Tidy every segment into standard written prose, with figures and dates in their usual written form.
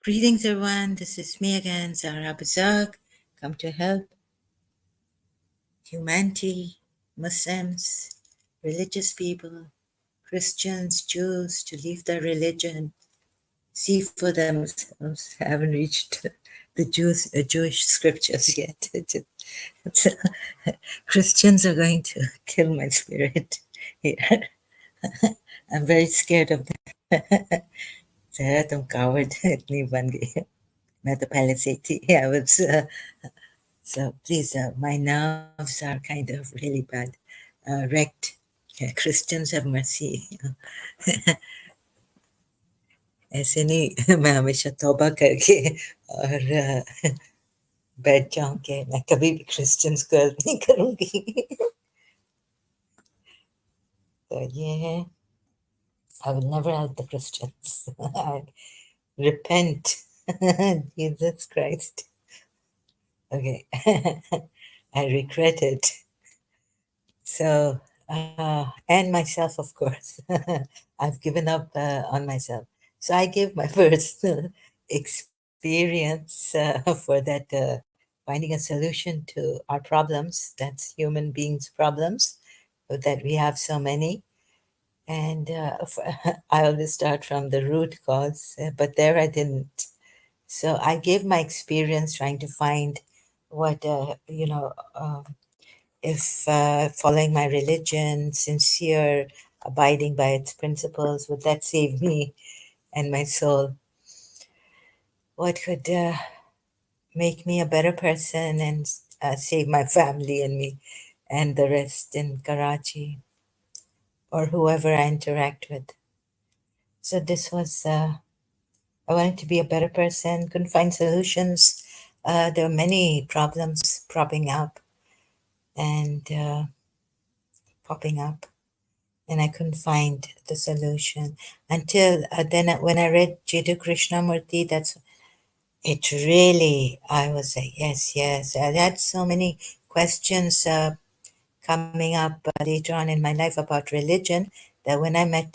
Greetings, everyone. This is me again, Zahra Bazak. Come to help humanity, Muslims, religious people, Christians, Jews to leave their religion, see for themselves. I haven't reached the Jewish scriptures yet. So, Christians are going to kill my spirit here. I'm very scared of them. जरा तुम कावड़ इतनी बन गई मैं तो पहले से ही थी I was so please, my nerves are kind of really bad, wrecked. Yeah, Christians have mercy. ऐसे नहीं मैं हमेशा तौबा करके और बैठ जाऊं कि मैं कभी भी क्रिश्चियंस को हेल्प नहीं करूंगी तो ये है I will never help the Christians. I repent. Jesus Christ. Okay. I regret it. So, and myself, of course. I've given up on myself. So I give my first experience for that finding a solution to our problems. That's human beings' problems, that we have so many. And I always start from the root cause, but there I didn't. So I gave my experience trying to find what, if following my religion, sincere, abiding by its principles, would that save me and my soul? What could make me a better person and save my family and me and the rest in Karachi or whoever I interact with? So this was, I wanted to be a better person, couldn't find solutions. There were many problems propping up and popping up. And I couldn't find the solution until then. When I read Jiddu Krishnamurti, that's it. Really, I was like, yes. I had so many questions coming up later on in my life about religion that when I read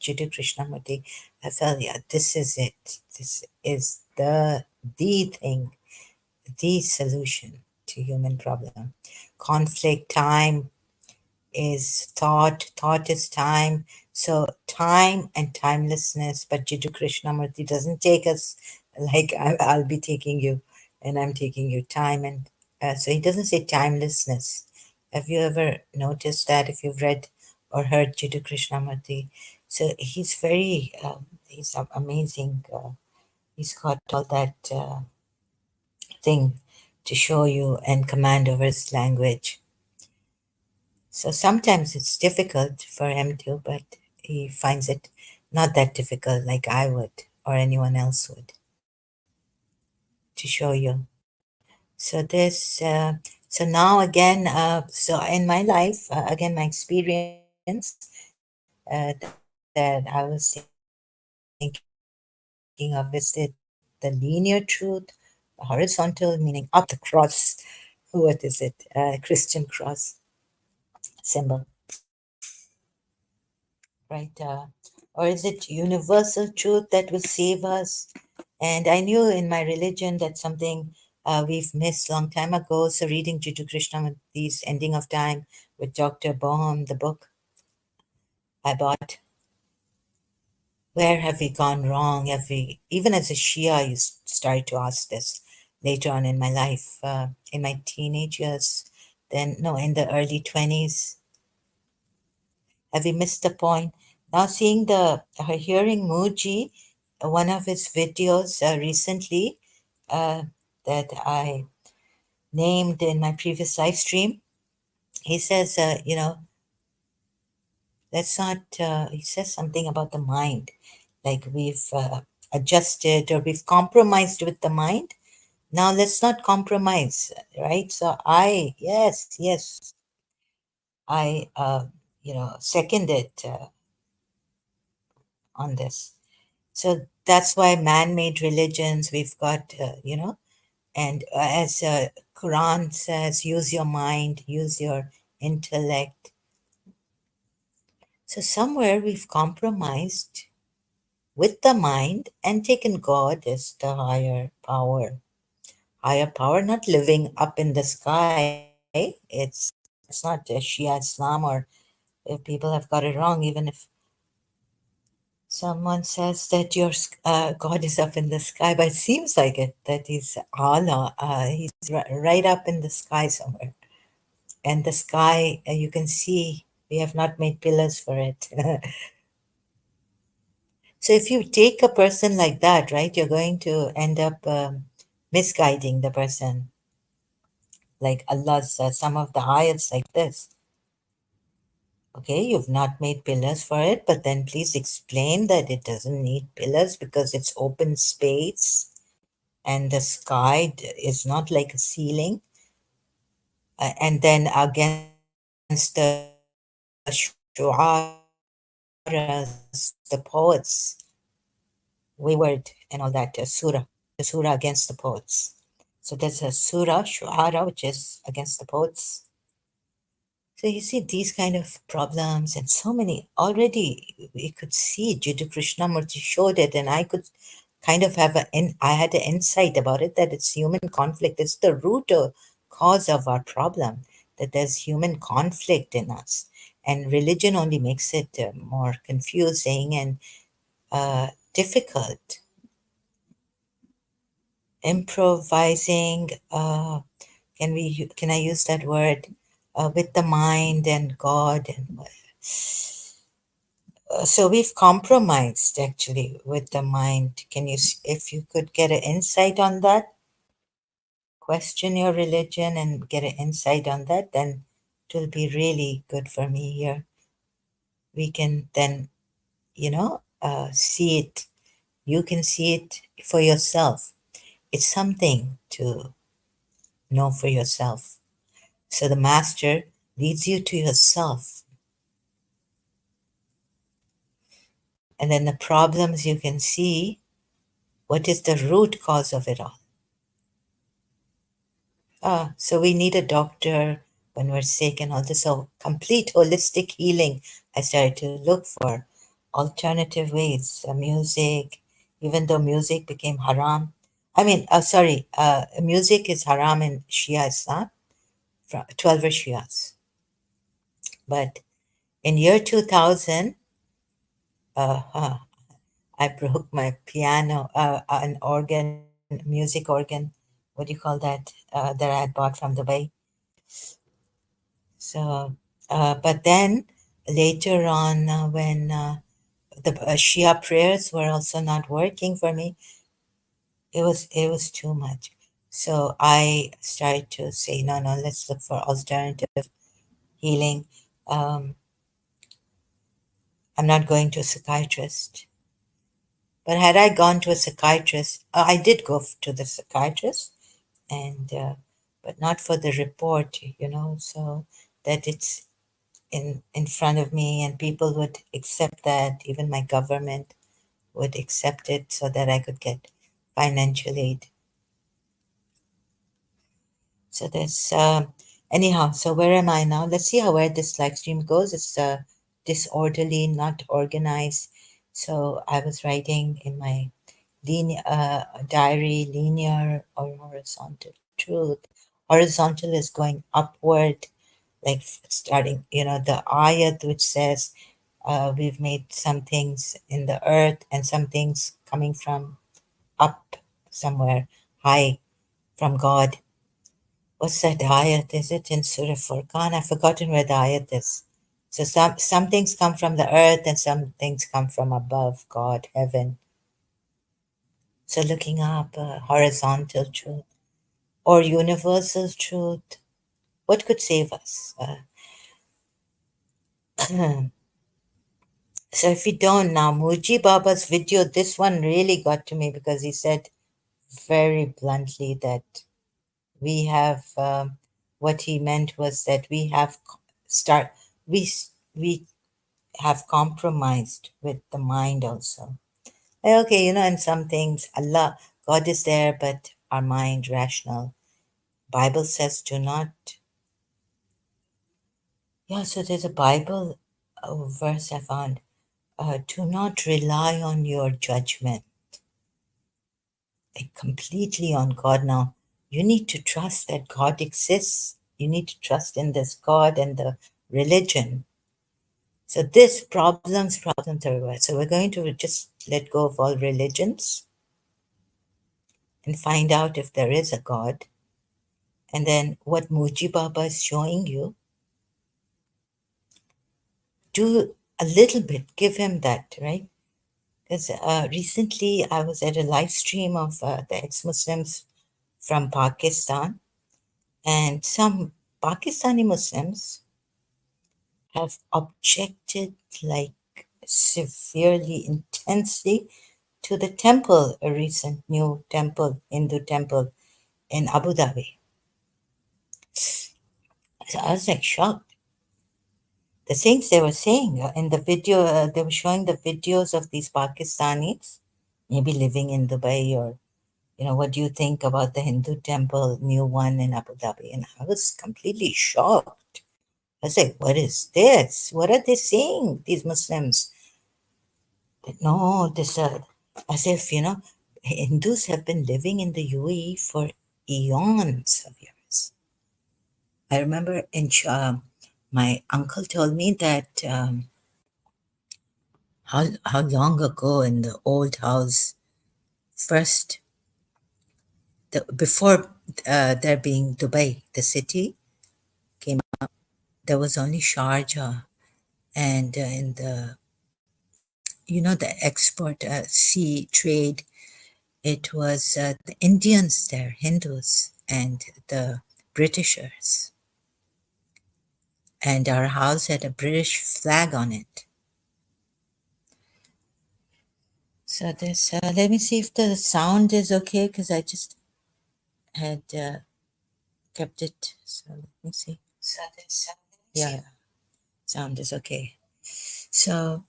Jiddu Krishnamurti, I felt, yeah, this is it. This is the thing, the solution to human problem. Conflict, time, is thought is time. So time and timelessness, but Jiddu Krishnamurti doesn't take us like I'll be taking you and I'm taking you time. And so he doesn't say timelessness. Have you ever noticed that if you've read or heard Jiddu Krishnamurti? So he's very, he's amazing. He's got all that thing to show you and command over his language. So sometimes it's difficult for him too, but he finds it not that difficult like I would or anyone else would to show you. So this, so now again, so in my life, again, my experience that I was thinking of is it the linear truth, horizontal, meaning up the cross. What is it? Christian cross symbol, right? Or is it universal truth that will save us? And I knew in my religion that something we've missed long time ago. So reading Jiddu Krishnamurti's Ending of Time with Dr. Boham, the book I bought, where have we gone wrong? Have we, even as a Shia, you started to ask this later on in my life, in my teenage years, then no, in the early 20s. Have we missed the point? Now seeing hearing Muji, one of his videos recently that I named in my previous live stream, he says, let's not, he says something about the mind, like we've adjusted or we've compromised with the mind. Now let's not compromise, right? So yes, I, second it on this. So that's why man-made religions, we've got, and as Quran says, use your mind, use your intellect. So somewhere we've compromised with the mind and taken God as the higher power. Higher power, not living up in the sky. That's not Shia Islam, or if people have got it wrong, even if someone says that your God is up in the sky, but it seems like it, that he's Allah. He's right up in the sky somewhere. And the sky, you can see we have not made pillars for it. So if you take a person like that, right, you're going to end up misguiding the person. Like Allah's some of the ayats like this. Okay, you've not made pillars for it, but then please explain that it doesn't need pillars because it's open space and the sky is not like a ceiling. And then against the shu'aras, the poets, wayward and all that, surah against the poets. So there's a surah, shu'ara, which is against the poets. So you see these kind of problems and so many already we could see Jiddu Krishnamurti showed it, and I could kind of I had an insight about it that it's human conflict. It's the root or cause of our problem, that there's human conflict in us. And religion only makes it more confusing and difficult. Improvising, can I use that word? With the mind and God and so we've compromised actually with the mind. If you could get an insight on that, question your religion and get an insight on that, then it will be really good for me here. We can then, see it. You can see it for yourself. It's something to know for yourself. So the master leads you to yourself. And then the problems you can see, what is the root cause of it all? So we need a doctor when we're sick and all this. So complete holistic healing. I started to look for alternative ways, music, even though music became haram. I mean, sorry, music is haram in Shia Islam, from 12 Shias. But in year 2000, huh, I broke my piano, an organ, music organ. What do you call that? That I had bought from Dubai. So, but then later on, when the Shia prayers were also not working for me, it was too much. So I started to say, no, no, let's look for alternative healing. Um, I'm not going to a psychiatrist. But had I gone to a psychiatrist, I did go to the psychiatrist, and but not for the report, so that it's in front of me and people would accept that, even my government would accept it so that I could get financial aid. So there's anyhow, so where am I now? Let's see how where this live stream goes. It's disorderly, not organized. So I was writing in my diary, linear or horizontal truth. Horizontal is going upward, like starting, the ayat which says we've made some things in the earth and some things coming from up somewhere high from God. What's that ayat? Is it in Surah Furqan? I've forgotten where the ayat is. So some things come from the earth and some things come from above, God, heaven. So looking up horizontal truth or universal truth, what could save us? So if you don't now, Muji Baba's video, this one really got to me because he said very bluntly that we have what he meant was that we have start we we have compromised with the mind also. Okay, in some things Allah, God is there, but our mind rational. Bible says do not. Yeah, so there's a Bible verse I found. do not rely on your judgment completely on God now. You need to trust that God exists. You need to trust in this God and the religion. So this problems everywhere. So we're going to just let go of all religions and find out if there is a God. And then what Muji Baba is showing you, do a little bit, give him that, right? Because recently I was at a live stream of the ex-Muslims from Pakistan, and some Pakistani Muslims have objected like severely, intensely to the temple, a recent new temple, Hindu temple in Abu Dhabi. So I was like shocked. The things they were saying in the video, they were showing the videos of these Pakistanis, maybe living in Dubai, or, what do you think about the Hindu temple, new one in Abu Dhabi? And I was completely shocked. I was like, what is this? What are they saying, these Muslims? No, this, as if, Hindus have been living in the UAE for eons of years. I remember my uncle told me that how long ago in the old house, first, before there being Dubai, the city came up, there was only Sharjah. And in the export sea trade, it was the Indians there, Hindus, and the Britishers. And our house had a British flag on it. So this, let me see if the sound is okay, because I just had kept it. So let me see. Yeah, sound is okay. So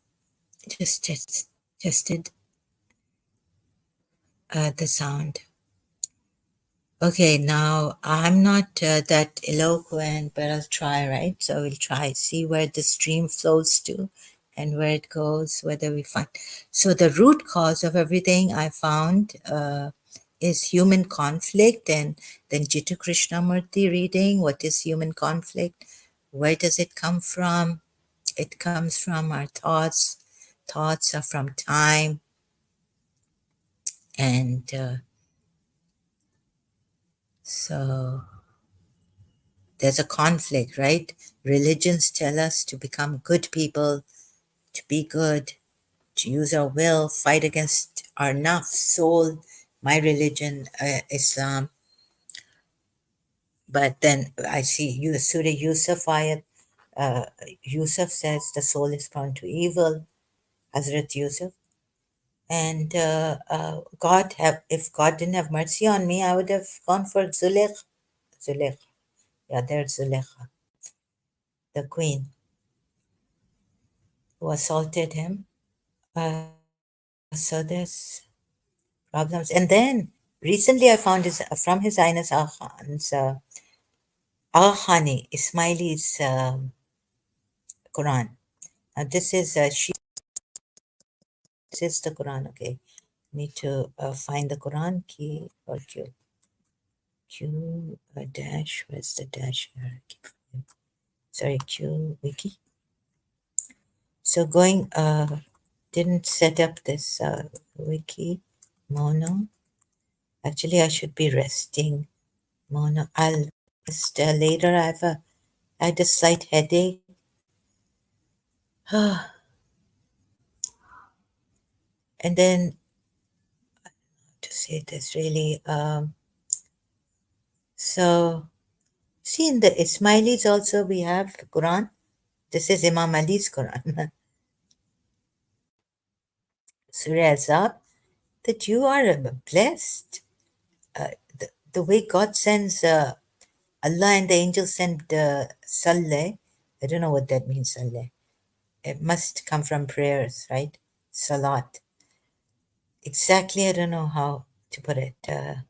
just tested the sound. Okay, now I'm not that eloquent, but I'll try, right? So we'll try, see where the stream flows to and where it goes, whether we find. So the root cause of everything I found is human conflict, and then Jittu Krishnamurti reading, what is human conflict? Where does it come from? It comes from our thoughts. Thoughts are from time, and so there's a conflict, right? Religions tell us to become good people, to be good, to use our will, fight against our nafs, soul, my religion, Islam. But then I see Surah Yusuf ayat, uh, Yusuf says the soul is prone to evil, Hazrat Yusuf. And if God didn't have mercy on me, I would have gone for Zulekh. Zulekh. Yeah, there's Zulekha, the queen who assaulted him. So there's problems. And then recently I found his from His Highness Aga Khan's Aga Khani, Ismaili's Quran. Now this is this is the Quran. Okay, need to find the Quran key or Q dash. Where's the dash here? Sorry, Q wiki. So going didn't set up this wiki mono. Actually, I should be resting. Mono. I'll just later. I had a slight headache. And then to say this really, so see in the Ismailis also we have the Quran. This is Imam Ali's Quran, Surah Al-Zab, that you are blessed. The way God sends Allah and the angels send Saleh. I don't know what that means, Saleh. It must come from prayers, right? Salat. Exactly, I don't know how to put it.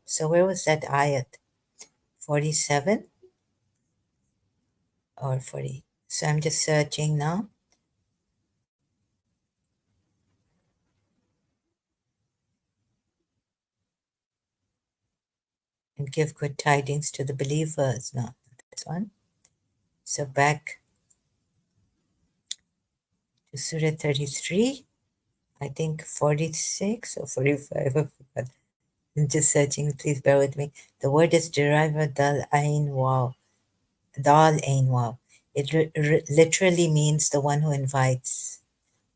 So where was that ayat? 47 or 40? So I'm just searching now. and give good tidings to the believers. No, this one. So back to Surah 33, I think 46 or 45. I forgot. I'm just searching. Please bear with me. The word is derived dal ain wow. Dal ain wow. It literally means the one who invites.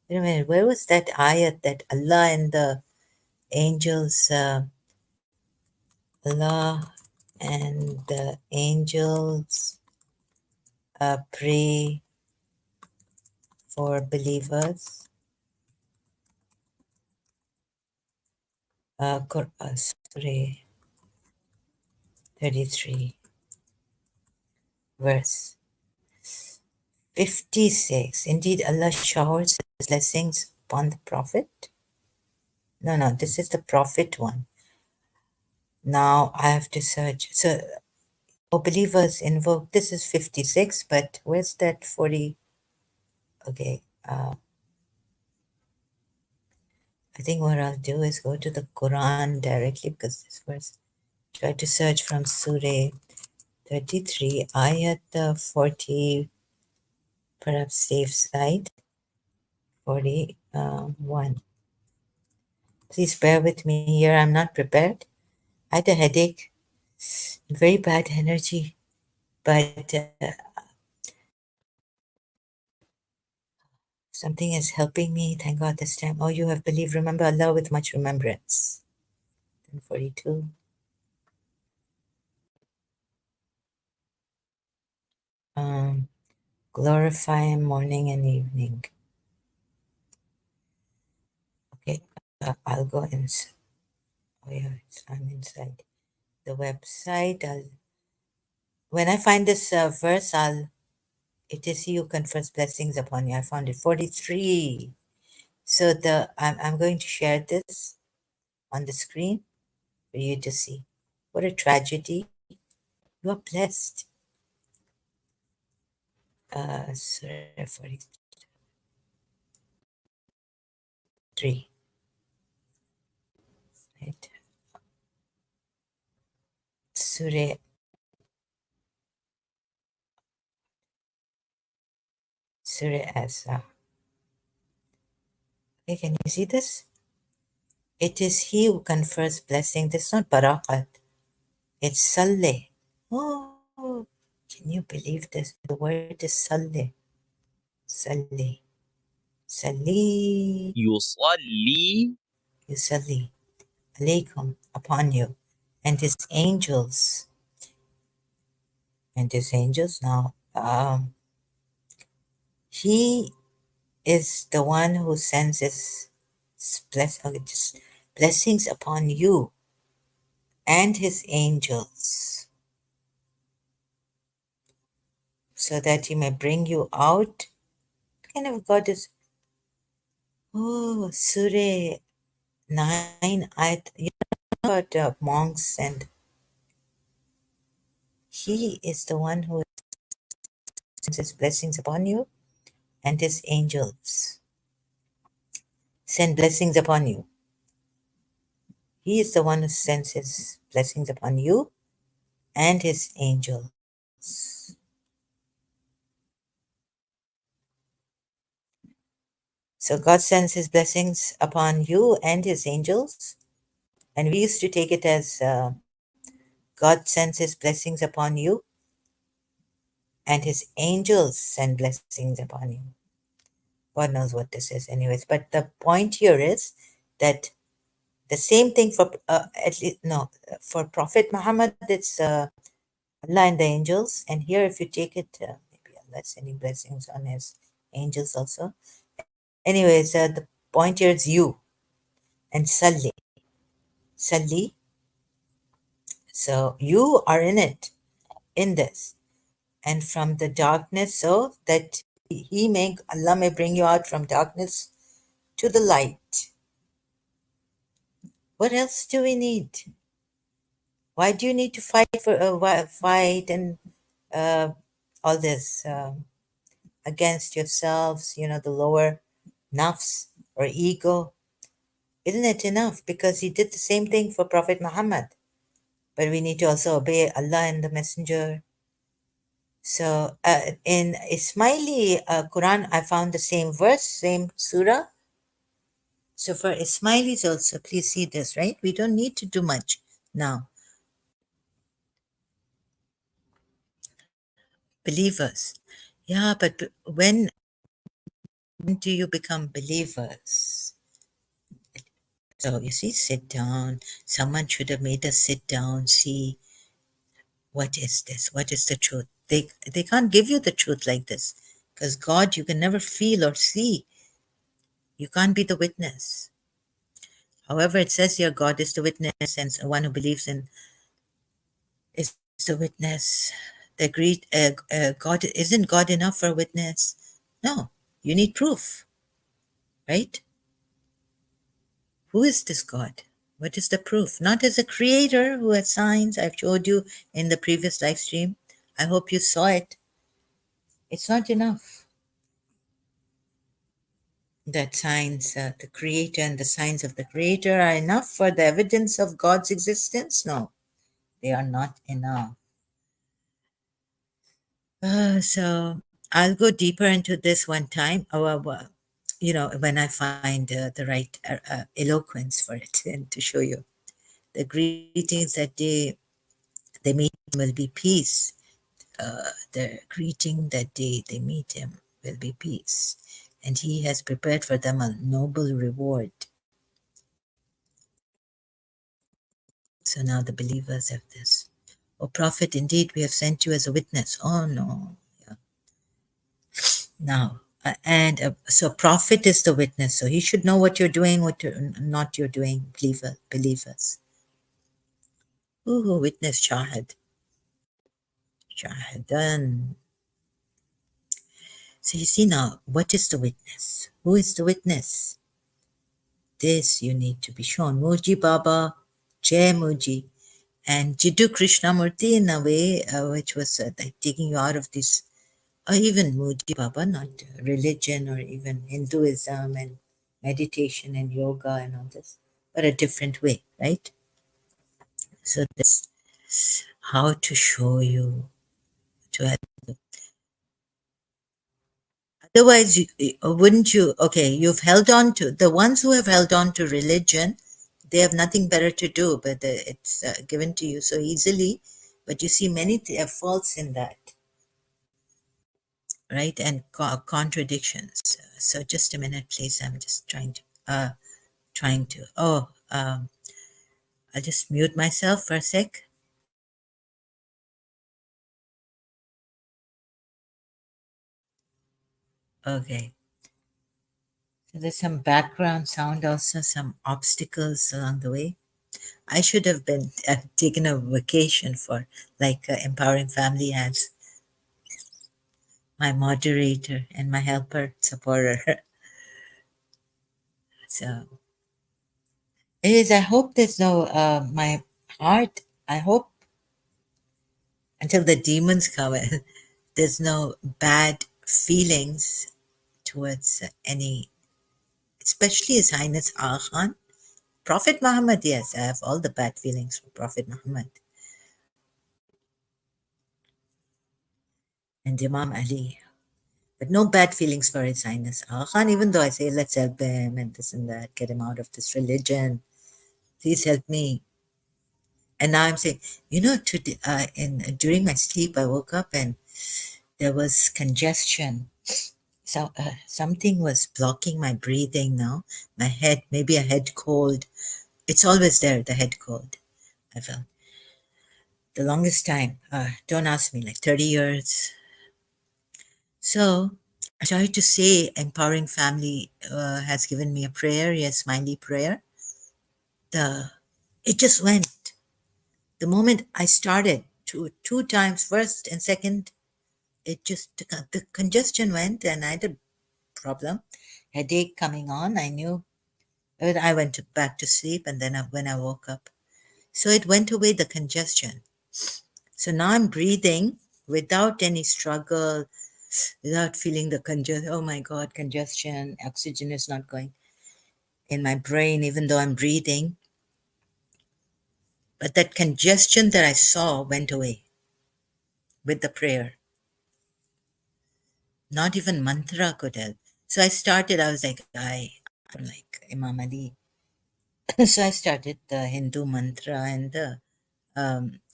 Wait a minute. Where was that ayat that Allah and the angels, Allah and the angels pray for believers? Surah 33, verse 56. Indeed, Allah showers His blessings upon the Prophet. No, this is the Prophet one. Now I have to search. So, believers invoke, this is 56, but where's that 40? Okay, I think what I'll do is go to the Quran directly because this verse. Try to search from Surah 33, Ayat 40, perhaps safe side, 41. Please bear with me here. I'm not prepared. I had a headache, very bad energy, but something is helping me. Thank God this time. Oh, you have believed. Remember Allah with much remembrance. 42. Um, glorify Him morning and evening. Okay, I'll go inside. Oh yeah, I'm inside the website. When I find this verse, it is He who confers blessings upon you. I found it 43. So I'm going to share this on the screen for you to see. What a tragedy! You are blessed. Surah 43. Right. Surah Asa. Okay, can you see this? It is He who confers blessing. This is not barakat. It's saleh. Oh, can you believe this? The word is saleh. Saleh. Salih. يصلي Yusalli. Alaykum. Upon you. And His angels. And His angels now. He is the one who sends His blessings upon you and His angels so that He may bring you out. What kind of God is? Oh, Surah 9, you know about monks, and He is the one who sends His blessings upon you and His angels. Send blessings upon you. He is the one who sends His blessings upon you and His angels. So God sends His blessings upon you and His angels. And we used to take it as God sends His blessings upon you and His angels send blessings upon you. God knows what this is, anyways. But the point here is that the same thing for, at least, no, for Prophet Muhammad, it's Allah and the angels. And here, if you take it, maybe Allah sending blessings on His angels also. Anyways, the point here is you and Salli. Salli. So you are in it, in this. And from the darkness, so that Allah may bring you out from darkness to the light. What else do we need? Why do you need to fight for fight and uh, all this against yourselves? You know, the lower nafs or ego. Isn't it enough? Because He did the same thing for Prophet Muhammad. but we need to also obey Allah and the Messenger. So in Ismaili Quran, I found the same verse, same surah. So for Ismailis also, please see this, right? We don't need to do much now. Believers. Yeah, but when do you become believers? So you see, sit down. Someone should have made us sit down, see what is this? What is the truth? They can't give you the truth like this. Because God you can never feel or see. You can't be the witness. However, it says here God is the witness, and one who believes in is the witness. The great God isn't God enough for a witness? No, you need proof, right? Who is this God? What is the proof? Not as a creator who has signs. I've showed you in the previous live stream. I hope you saw it. It's not enough that signs, the creator and the signs of the creator are enough for the evidence of God's existence. No, they are not enough. So I'll go deeper into this one time. When I find the right eloquence for it and to show you the greetings that they meet him will be peace. The greeting that they meet him will be peace, and he has prepared for them a noble reward. So now the believers have this. O Prophet, indeed we have sent you as a witness. Oh no. Yeah. Now, so Prophet is the witness, so he should know what you're doing, what you're doing, believers. Ooh, witness shahid. Shahidan. So you see now, what is the witness? Who is the witness? This you need to be shown. Muji Baba, Jai Muji, and Jiddu Krishnamurti in a way which was like taking you out of this, or even Muji Baba, not religion or even Hinduism and meditation and yoga and all this, but a different way, right? So this how to show you to. Otherwise, wouldn't you? Okay, you've held on to the ones who have held on to religion. They have nothing better to do, but it's given to you so easily. But you see many faults in that, right? And contradictions. So just a minute, please. I'm just trying to. I'll just mute myself for a sec. Okay. So there's some background sound, also some obstacles along the way. I should have been taken a vacation for like Empowering Family has my moderator and my helper, supporter. So, anyways, I hope there's no, my heart, I hope until the demons come in, there's no bad feelings towards any, especially His Highness Aga Khan. Prophet Muhammad, yes, I have all the bad feelings for Prophet Muhammad and Imam Ali. But no bad feelings for His Highness Aga Khan, even though I say, let's help him and this and that, get him out of this religion. Please help me. And now I'm saying, today, during my sleep, I woke up and there was congestion. So something was blocking my breathing now. My head, maybe a head cold. It's always there, the head cold. I felt the longest time. Don't ask me, like 30 years. So I started to say, Empowering Family has given me a prayer, yes, smiley prayer. It just went. The moment I started, two times, first and second, it just the congestion went, and I had a problem, headache coming on. I knew, but I went back to sleep, and then when I woke up, so it went away the congestion. So now I'm breathing without any struggle, without feeling the congestion. Oh my God, congestion! Oxygen is not going in my brain, even though I'm breathing. But that congestion that I saw went away with the prayer. Not even mantra could help. So I started, I was I'm like Imam Ali. So I started the Hindu mantra and the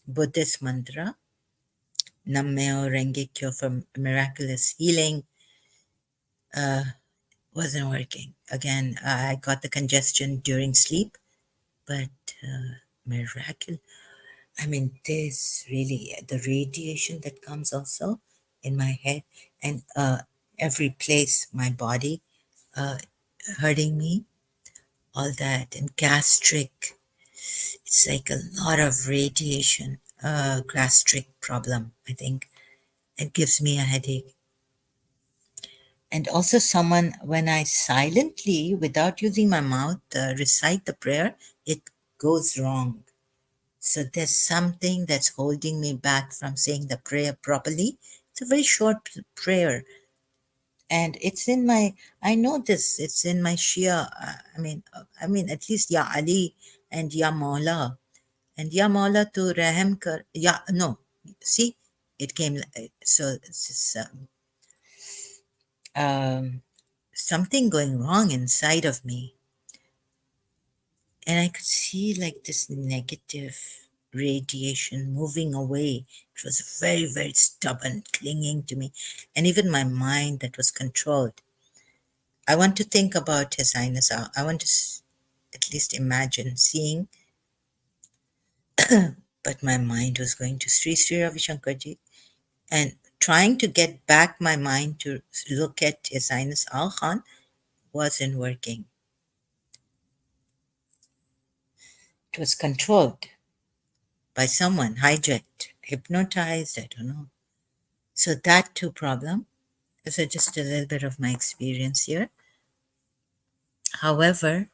Buddhist mantra, Nammyo Renge Kyo for miraculous healing. Wasn't working. Again, I got the congestion during sleep, but miraculous. I mean, there's really the radiation that comes also in my head and every place, my body uh, hurting me, all that, and gastric. It's like a lot of radiation, gastric problem, I think. It gives me a headache. And also, someone, when I silently, without using my mouth, recite the prayer, it goes wrong. So there's something that's holding me back from saying the prayer properly. It's a very short prayer. And it's in my, I know this, it's in my Shia. I mean, at least Ya Ali and Ya Maula. And Ya Maula to Rahem Kar, Ya, no, see, it came, so it's just, something going wrong inside of me. And I could see like this negative radiation moving away. It was very, very stubborn, clinging to me. And even my mind that was controlled. I want to think about His Highness. I want to at least imagine seeing, but my mind was going to Sri Sri Ravi Shankarji and trying to get back my mind to look at His Highness Al Khan wasn't working. It was controlled by someone, hijacked, hypnotized, I don't know. So that too problem. So just a little bit of my experience here. However,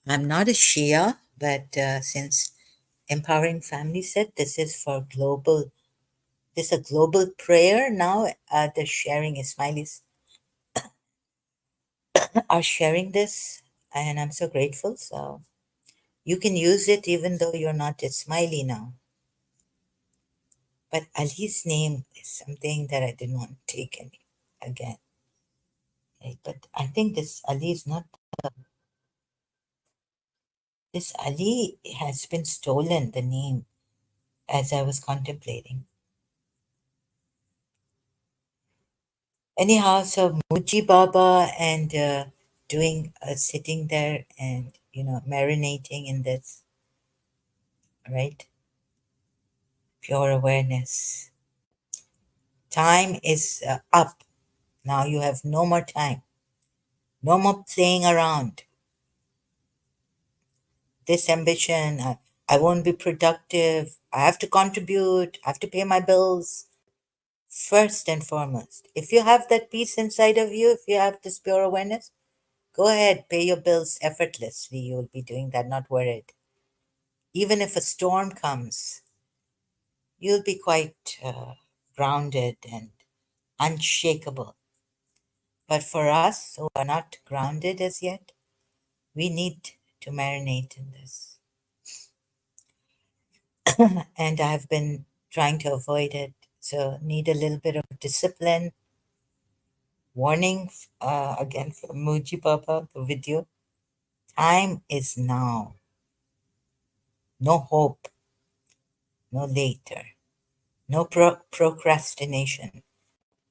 I'm not a Shia, but since Empowering Family said this is for global, this is a global prayer now. The sharing Ismailis are sharing this, and I'm so grateful. So you can use it even though you're not Ismaili now. But Ali's name is something that I didn't want to take any again. Right? But I think this Ali is not. This Ali has been stolen, the name, as I was contemplating. Anyhow, so Muji Baba and doing, sitting there and, marinating in this, right? Pure awareness. Time is up. Now you have no more time. No more playing around. This ambition, I won't be productive. I have to contribute. I have to pay my bills. First and foremost, if you have that peace inside of you, if you have this pure awareness, go ahead, pay your bills effortlessly. You'll be doing that, not worried. Even if a storm comes, you'll be quite grounded and unshakable. But for us who are not grounded as yet, we need to marinate in this. And I've been trying to avoid it. So, need a little bit of discipline. Warning again from Muji Papa, the video. Time is now. No hope, no later. No procrastination.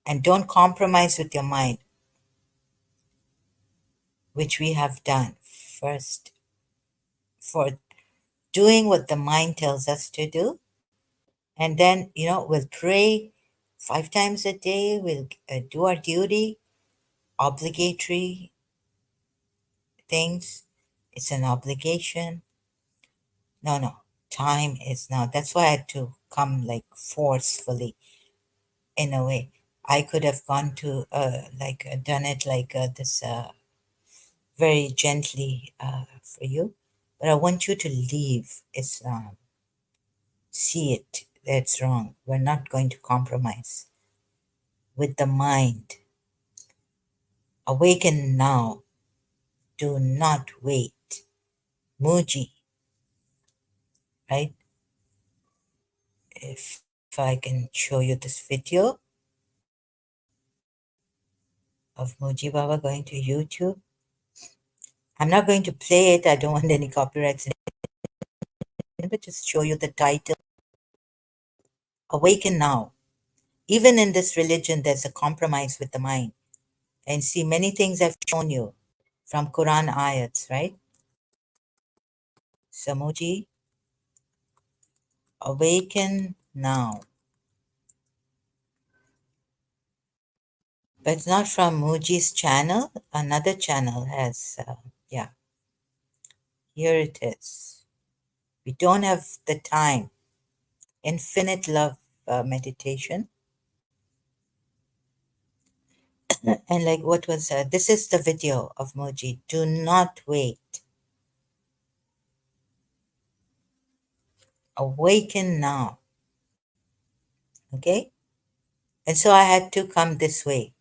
And don't compromise with your mind, which we have done first for doing what the mind tells us to do. And then, we'll pray 5 times a day. We'll do our duty, obligatory things. It's an obligation. No, no. Time is now. That's why I had to come like forcefully in a way. I could have gone to done it like this very gently for you, but I want you to leave Islam. See it. That's wrong. We're not going to compromise with the mind. Awaken now. Do not wait. Muji, right? if I can show you this video of Muji Baba going to YouTube. I'm not going to play it. I don't want any copyrights, but just show you the title. Awaken Now. Even in this religion, there's a compromise with the mind. And see, many things I've shown you from Quran ayats, right? Samuji, awaken now. But it's not from Muji's channel. Another channel has, yeah, here it is. We don't have the time. Infinite love meditation. And like what was, this is the video of Muji. Do not wait. Awaken now. Okay? And so I had to come this way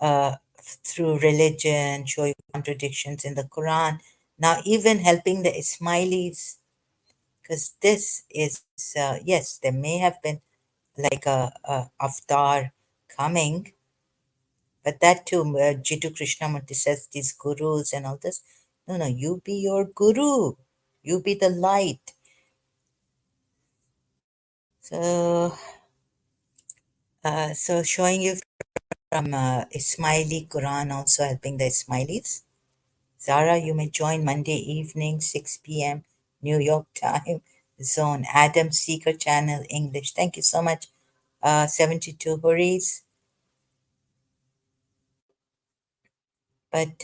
through religion, show you contradictions in the Quran. Now, even helping the Ismailis, because this is, yes, there may have been like a avatar coming, but that too, Jiddu Krishnamurti says these gurus and all this. No, no, you be your guru. You be the light. So, so showing you from Ismaili Quran, also helping the Ismailis. Zara, you may join Monday evening, 6 p.m. New York time zone. Adam Seeker channel English. Thank you so much. 72 Hurries. But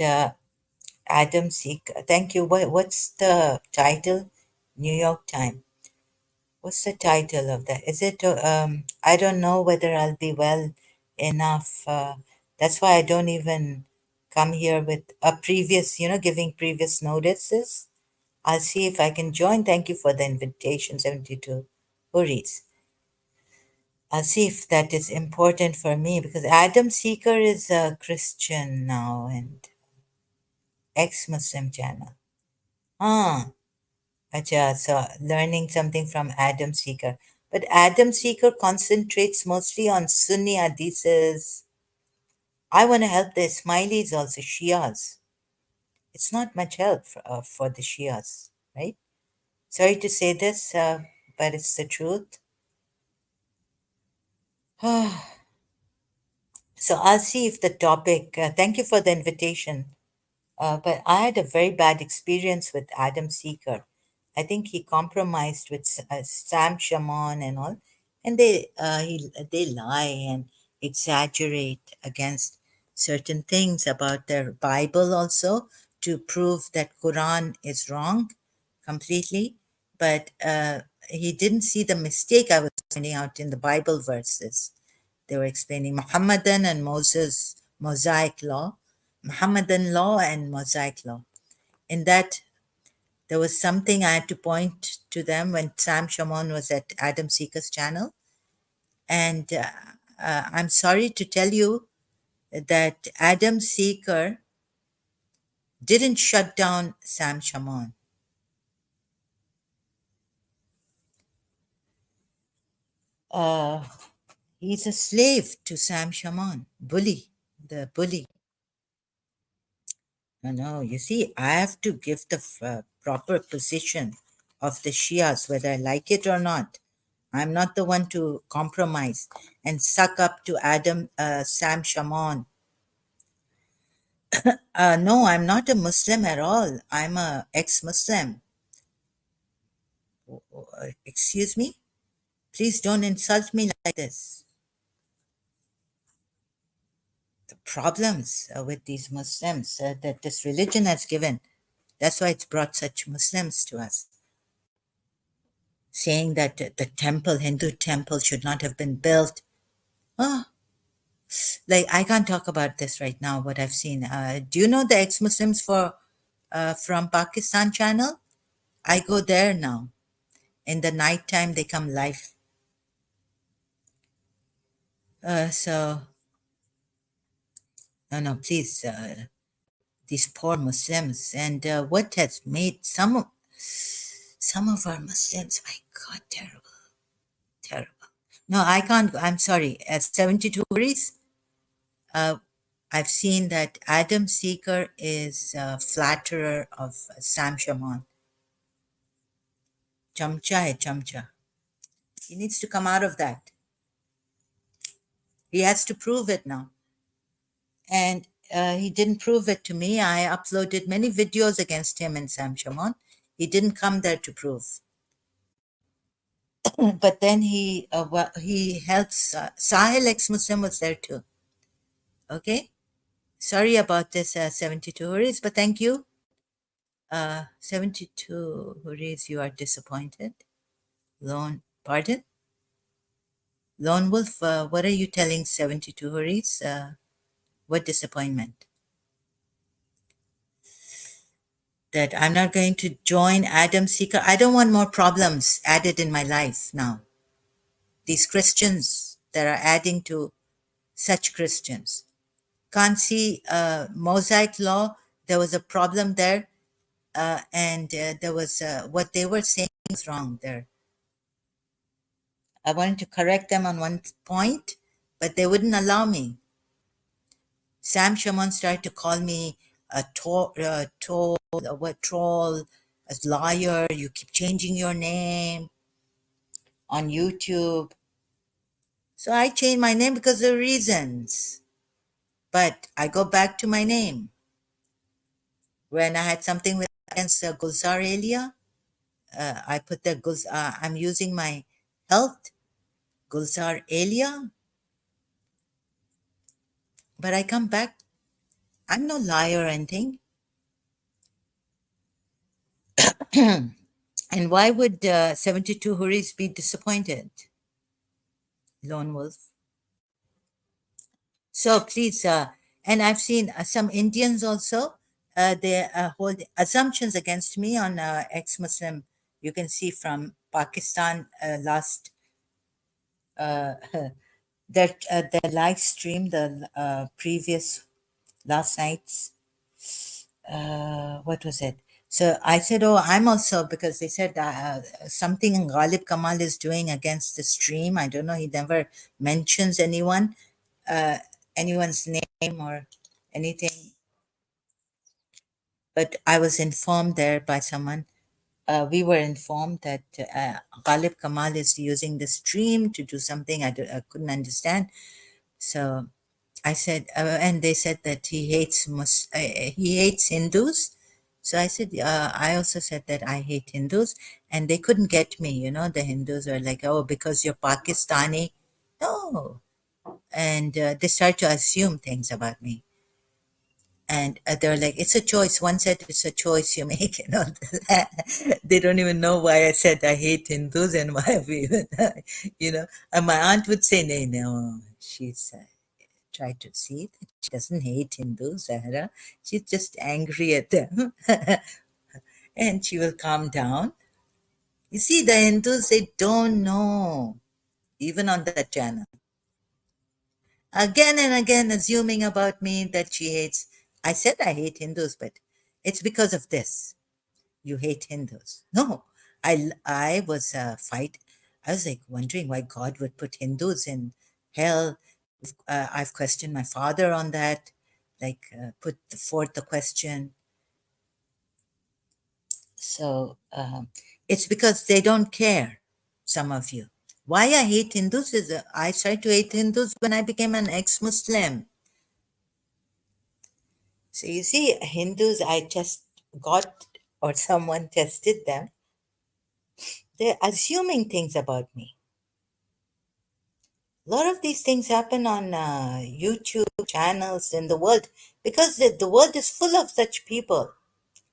Adam Seeker, thank you. What's the title? New York time. What's the title of that? Is it, I don't know whether I'll be well enough. That's why I don't even come here with a previous, giving previous notices. I'll see if I can join. Thank you for the invitation, 72 Uris. I'll see if that is important for me because Adam Seeker is a Christian now and ex-Muslim channel. Ah, acha, so learning something from Adam Seeker. But Adam Seeker concentrates mostly on Sunni hadiths. I want to help the Ismailis also, Shias. It's not much help for the Shias, right? Sorry to say this, but it's the truth. So I'll see if the topic, thank you for the invitation. But I had a very bad experience with Adam Seeker. I think he compromised with Sam Shaman and all, and they lie and exaggerate against certain things about their Bible also to prove that Quran is wrong completely. But he didn't see the mistake I was pointing out in the Bible verses. They were explaining Muhammadan and Mosaic law, Muhammadan law and Mosaic law. In that, there was something I had to point to them when Sam Shaman was at Adam Seeker's channel. And I'm sorry to tell you that Adam Seeker didn't shut down Sam Shaman. Uh, he's a slave to Sam Shaman, bully, the bully. No, no, you see, I have to give the proper position of the Shias, whether I like it or not. I'm not the one to compromise and suck up to Sam Shaman. No, I'm not a Muslim at all. I'm a ex-Muslim. Excuse me? Please don't insult me like this. The problems with these Muslims that this religion has given, that's why it's brought such Muslims to us. Saying that the temple, Hindu temple, should not have been built. Oh, like I can't talk about this right now. What I've seen. Do you know the ex-Muslims from Pakistan channel? I go there now. In the night time, they come live. So no, no, please, these poor Muslims, and what has made some of our Muslims, my God, terrible. Terrible. No, I can't. I'm sorry. At 72 worries, uh, I've seen that Adam Seeker is a flatterer of Sam Shamoun. Chamcha hai chamcha. He needs to come out of that. He has to prove it now. And he didn't prove it to me. I uploaded many videos against him and Sam Shamoun. He didn't come there to prove. But then he helps. Sahil ex-Muslim was there too. Okay. Sorry about this 72 Hurries, but thank you. 72 Hurries, you are disappointed. Pardon? Lone Wolf, what are you telling 72 Hurries? What disappointment? That I'm not going to join Adam Seeker. I don't want more problems added in my life now. These Christians that are adding to such Christians. Can't see Mosaic law. There was a problem there, and there was what they were saying was wrong there. I wanted to correct them on one point, but they wouldn't allow me. Sam Shaman started to call me what troll, a liar. You keep changing your name on YouTube. So I changed my name because of reasons. But I go back to my name. When I had something with against Gulzar Elia, I put the I'm using my health, Gulzar Elia, but I come back. I'm no liar or anything. And why would 72 Hurries be disappointed? Lone Wolf. So please, and I've seen some Indians also, they hold assumptions against me on ex-Muslim. You can see from Pakistan last, uh, their live stream, the previous last night's, what was it? So I said, oh, I'm also, because they said something Ghalib Kamal is doing against the stream. I don't know. He never mentions uh, anyone's name or anything. But I was informed there by someone. We were informed that Ghalib Kamal is using the stream to do something I couldn't understand. So I said, and they said that he hates Hindus. So I said, I also said that I hate Hindus, and they couldn't get me. The Hindus are like, oh, because you're Pakistani. No, and they start to assume things about me. And they're like, it's a choice. One said it's a choice you make, They don't even know why I said I hate Hindus and why we even, And my aunt would say, no, no, she's tried to see that she doesn't hate Hindus, Zahra. She's just angry at them. And she will calm down. You see, the Hindus, they don't know, even on that channel. Again and again, assuming about me that she hates. I said I hate Hindus, but it's because of this. You hate Hindus. No, I was fight. I was like wondering why God would put Hindus in hell. I've questioned my father on that, like put forth the question. So it's because they don't care, some of you. Why I hate Hindus is I started to hate Hindus when I became an ex-Muslim. So you see, Hindus, I just got, or someone tested them. They're assuming things about me. A lot of these things happen on YouTube channels in the world because the world is full of such people.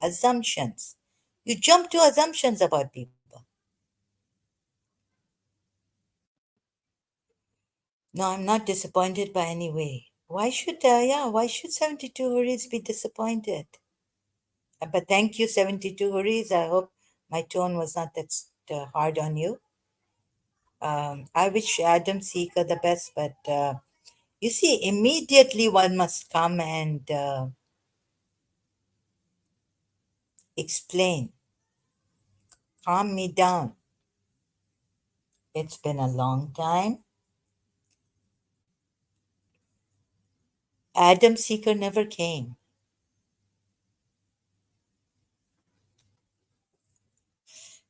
Assumptions. You jump to assumptions about people. No, I'm not disappointed by any way. Why should 72 Hurries be disappointed? But thank you, 72 Hurries. I hope my tone was not that hard on you. I wish Adam Seeker the best, but you see, immediately one must come and explain, calm me down. It's been a long time. Adam Seeker never came.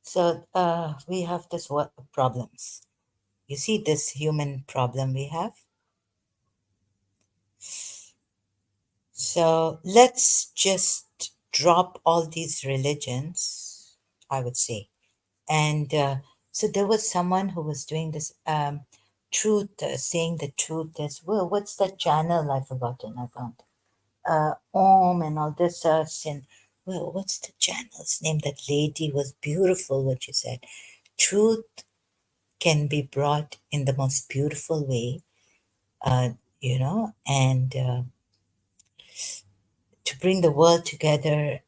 So we have this what problems. You see this human problem we have. So let's just drop all these religions, I would say. And so there was someone who was doing this truth, saying the truth as well. What's that channel? I've forgotten. I found Om and all this sin. Well, what's the channel's name? That lady was beautiful. What she said, truth can be brought in the most beautiful way, uh, and to bring the world together,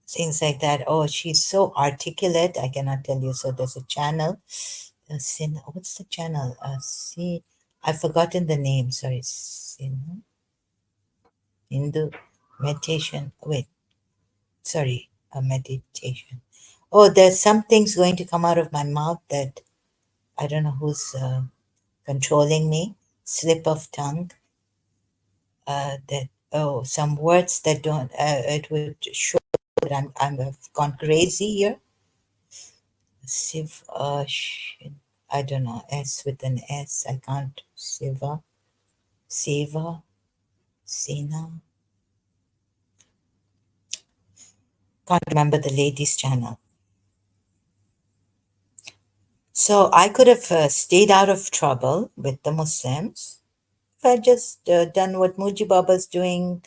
things like that. Oh, she's so articulate. I cannot tell you. So there's a channel. Sin. What's the channel? See, I've forgotten the name. Sorry, Sin Hindu meditation. Wait, sorry, a meditation. Oh, there's some things going to come out of my mouth that I don't know who's controlling me. Slip of tongue. That some words that don't. It would show that I've gone crazy here. Siv. I don't know. S with an S. I can't. Siva. Seva. Sina. Can't remember the ladies' channel. So I could have stayed out of trouble with the Muslims if I just done what Muji Baba's doing,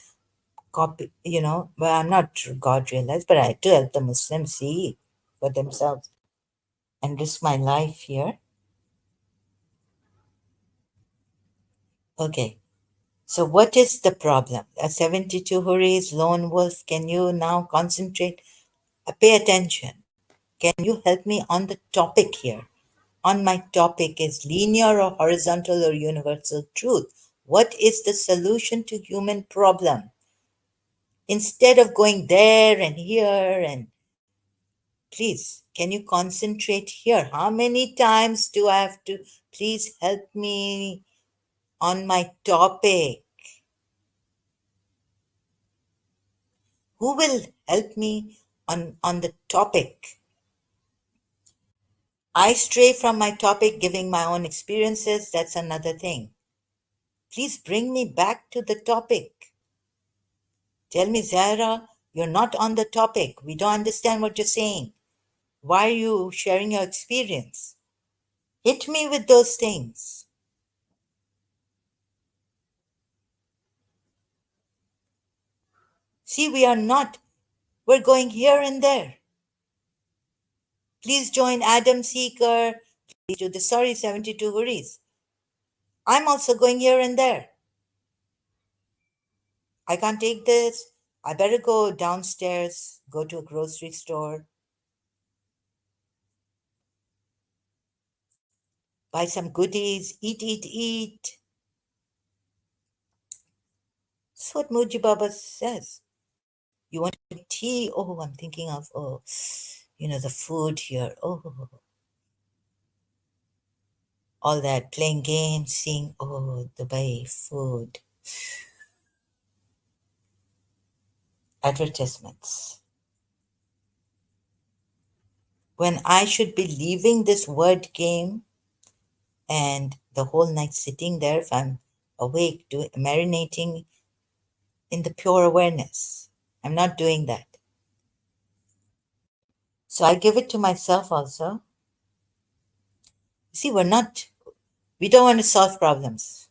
copy, well, I'm not God realized, but I had to help the Muslims see for themselves and risk my life here. Okay, so what is the problem? A 72 Hurries, lone wolf, can you now concentrate? Pay attention. Can you help me on the topic here? On my topic is linear or horizontal or universal truth. What is the solution to human problem? Instead of going there and here and please, can you concentrate here? How many times do I have to please help me on my topic? Who will help me on the topic? I stray from my topic, giving my own experiences. That's another thing. Please bring me back to the topic. Tell me, Zahra, you're not on the topic. We don't understand what you're saying. Why are you sharing your experience? Hit me with those things. See, we are not. We're going here and there. Please join Adam Seeker. Please do the sorry 72 Hurries. I'm also going here and there. I can't take this. I better go downstairs, go to a grocery store, buy some goodies, eat, eat, eat. That's what Muji Baba says. You want tea? Oh, I'm thinking of, the food here. Oh, all that playing games, seeing, Dubai food, advertisements. When I should be leaving this word game and the whole night sitting there, if I'm awake, marinating in the pure awareness. I'm not doing that. So I give it to myself also. See, we don't want to solve problems.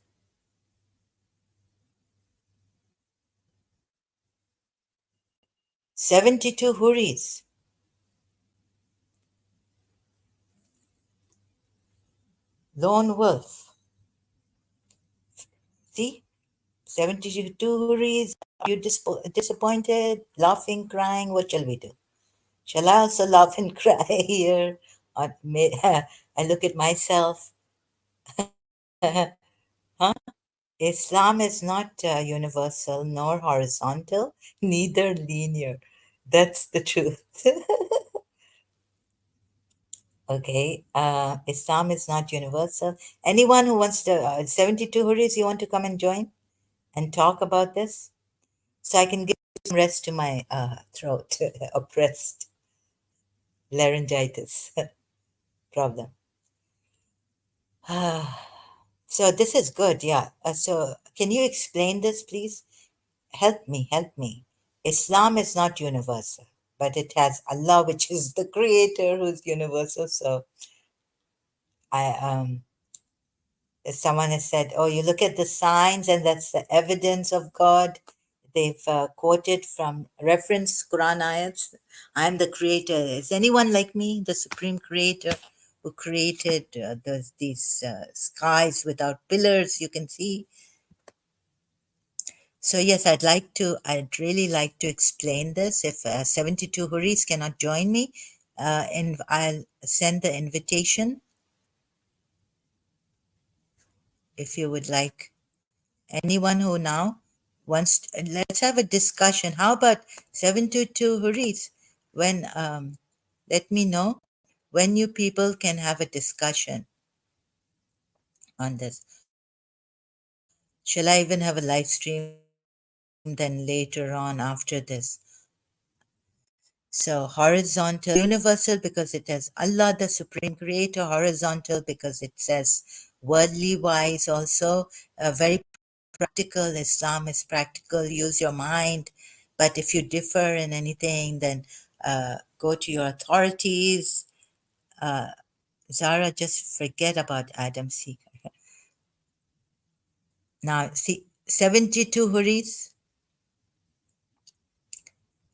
72 Hurries. Lone wolf. See, 72 Hurries. Are you disappointed? Laughing, crying? What shall we do? Shall I also laugh and cry here? I look at myself. Huh? Islam is not universal nor horizontal, neither linear. That's the truth. Okay. Islam is not universal. Anyone who wants to, 72 Houris, you want to come and join and talk about this? So I can give some rest to my throat, oppressed laryngitis problem. So this is good, yeah. So can you explain this, please? Help me, help me. Islam is not universal, but it has Allah, which is the creator, who's universal. So I someone has said, "Oh, you look at the signs, and that's the evidence of God." They've quoted from reference Quran ayats. I'm the creator. Is anyone like me, the supreme creator, who created these skies without pillars? You can see. So yes, I'd really like to explain this. If 72 Huris cannot join me, and I'll send the invitation if you would like. Anyone who now wants, let's have a discussion. How about 72 Huris? When, let me know when you people can have a discussion on this. Shall I even have a live stream then later on after this? So horizontal, universal because it has Allah, the supreme creator. Horizontal because it says worldly wise also. Very practical. Islam is practical. Use your mind. But if you differ in anything, then go to your authorities. Zara, just forget about Adam Seeker. Now, see, 72 Huris.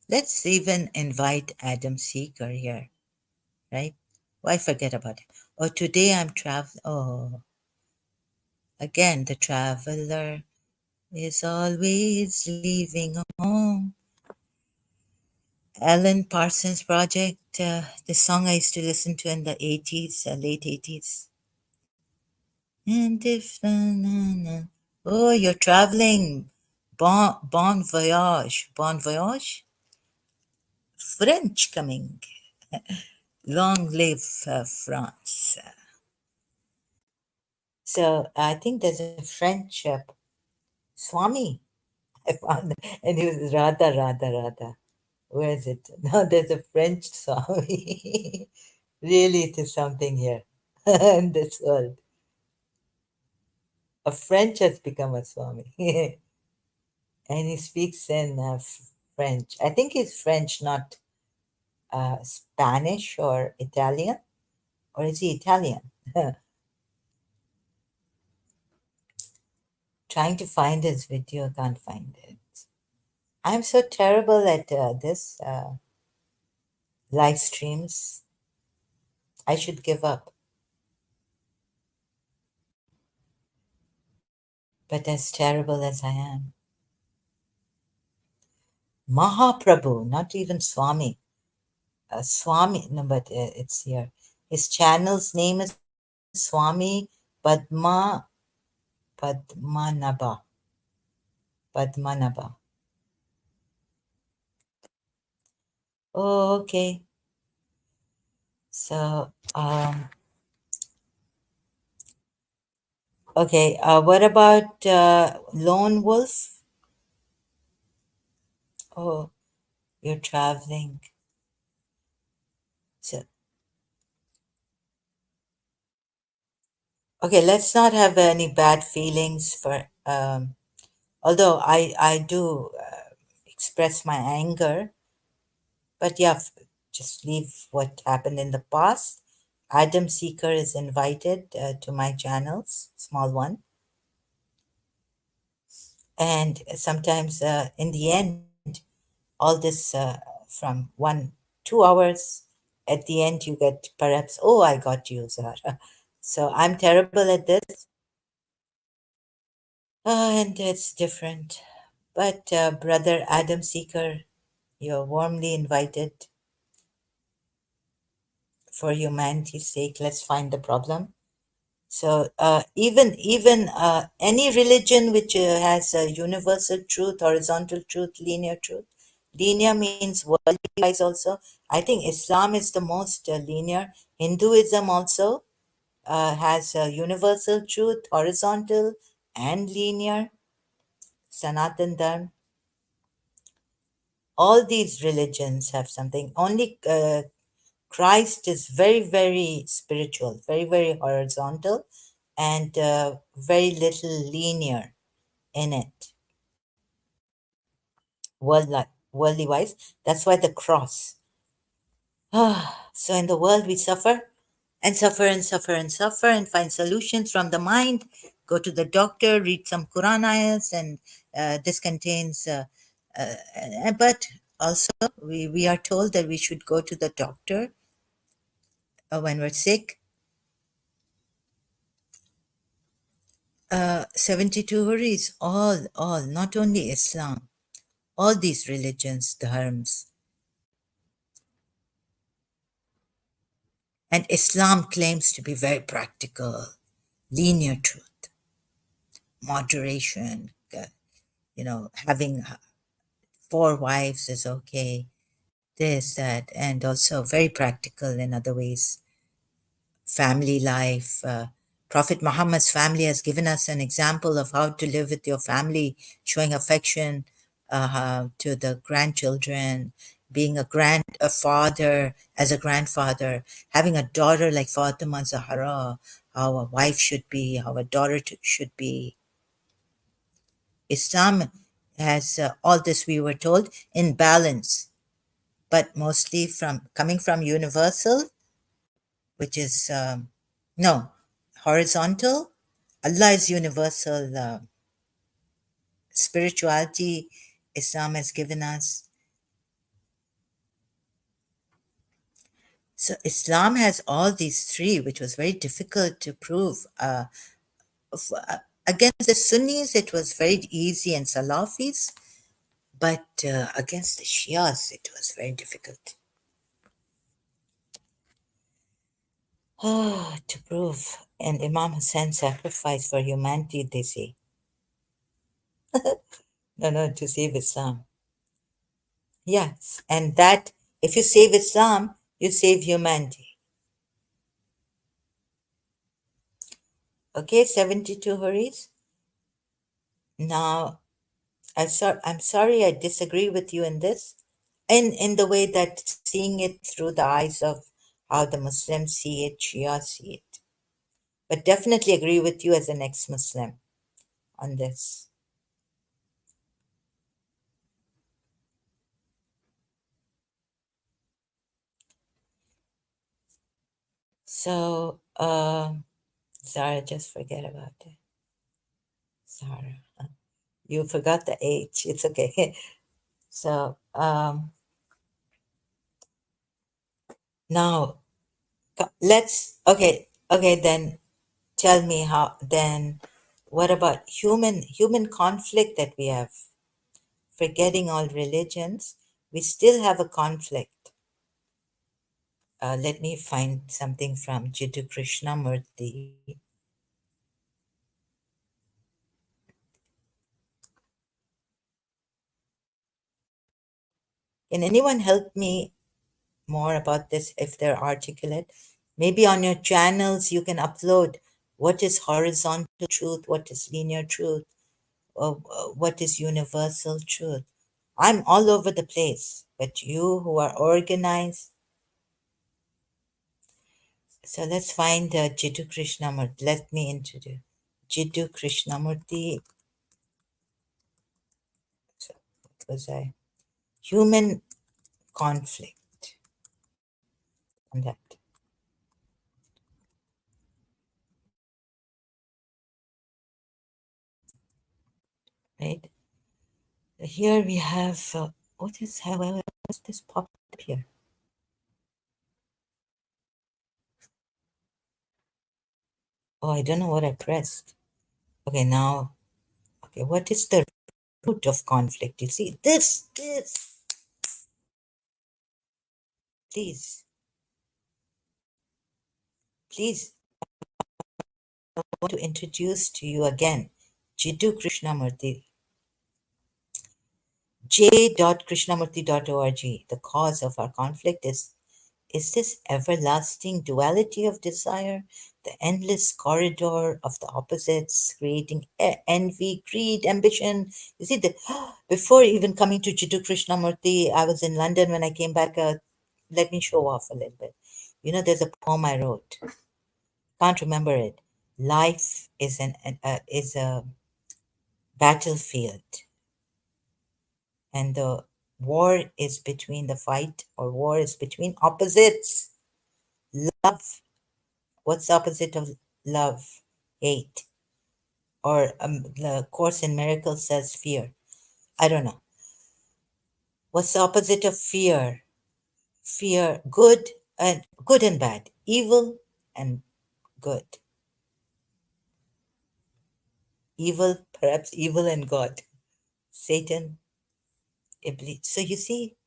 Let's even invite Adam Seeker here, right? Why forget about it? Oh, today I'm traveling. Oh, again, the traveler is always leaving home. Alan Parsons Project, the song I used to listen to in the 80s, late 80s. And if, oh, you're traveling. Bon voyage. Bon voyage? French coming. Long live France. So I think there's a French Swami. I found, and he was Radha, Radha, Radha. Where is it? Now there's a French Swami. Really, it is something here in this world. A French has become a Swami. And he speaks in French. I think he's French, not Spanish or Italian. Or is he Italian? Trying to find his video, can't find it. I'm so terrible at this live streams. I should give up. But as terrible as I am, Mahaprabhu, not even Swami. Swami, no, but it's here. His channel's name is Swami Padmanabha. Padmanabha. Oh, okay. So, okay. What about Lone Wolf? Oh, you're traveling. So, okay, let's not have any bad feelings for. Although I do express my anger, but yeah, just leave what happened in the past. Adam Seeker is invited to my channels, small one, and sometimes in the end, all this from 1 2 hours. At the end, you get perhaps, oh, I got you, Zara. So I'm terrible at this, and it's different. But brother Adam Seeker, you're warmly invited for humanity's sake. Let's find the problem. So even any religion which has a universal truth, horizontal truth, linear truth, Linear means worldly wise also. I think Islam is the most linear. Hinduism also has a universal truth, horizontal and linear. Sanatan Dharma. All these religions have something. Only Christ is very, very spiritual, very, very horizontal, and very little linear in it, worldly wise. That's why the cross. So in the world we suffer and suffer and suffer and suffer and find solutions from the mind. Go to the doctor, read some Quran ayahs, and this contains. But also, we are told that we should go to the doctor when we're sick. 72 Huris, all, not only Islam, all these religions, dharms. And Islam claims to be very practical, linear truth, moderation, having four wives is okay, this, that, and also very practical in other ways. Family life. Prophet Muhammad's family has given us an example of how to live with your family, showing affection to the grandchildren, being a father as a grandfather, having a daughter like Fatima Zahra, how a wife should be, how a daughter should be. Islam has all this, we were told, in balance, but mostly from coming from universal, which is no horizontal. Allah is universal spirituality. Islam has given us. So Islam has all these three, which was very difficult to prove. Against the Sunnis, it was very easy, and Salafis, but against the Shias, it was very difficult. To prove. And Imam Hussein sacrificed for humanity, they say. No, no, to save Islam. Yes, and that if you save Islam, you save humanity. Okay, 72 Haris. Now, I'm sorry I disagree with you in this, in the way that seeing it through the eyes of how the Muslims see it, Shia see it. But definitely agree with you as an ex-Muslim on this. So, Zara, just forget about it. Zara, you forgot the H. It's okay. So, now okay, then tell me how, then what about human conflict that we have? Forgetting all religions, we still have a conflict. Let me find something from Jiddu Krishnamurti. Can anyone help me more about this if they're articulate? Maybe on your channels you can upload what is horizontal truth, what is linear truth, what is universal truth. I'm all over the place, but you who are organized. So let's find Jiddu Krishnamurti. Let me introduce Jiddu Krishnamurti. So what was I? Human conflict on that, right? Here we have, what is, how is this pop up here? Oh, I don't know what I pressed. Okay, now, okay, what is the root of conflict? You see, this, please, please, I want to introduce to you again Jiddu Krishnamurti. j.krishnamurti.org. The cause of our conflict is this everlasting duality of desire, the endless corridor of the opposites, creating envy, greed, ambition. You see, before even coming to Jiddu Krishnamurti, I was in London when I came back. Let me show off a little bit. You know, there's a poem I wrote. Can't remember it. Life is a battlefield, and the war is between the fight or war is between opposites. Love. What's the opposite of love? Hate. Or the Course in Miracles says fear. I don't know. What's the opposite of fear? Fear, good and bad, evil and good, evil, perhaps evil and God, Satan, Iblis. So you see,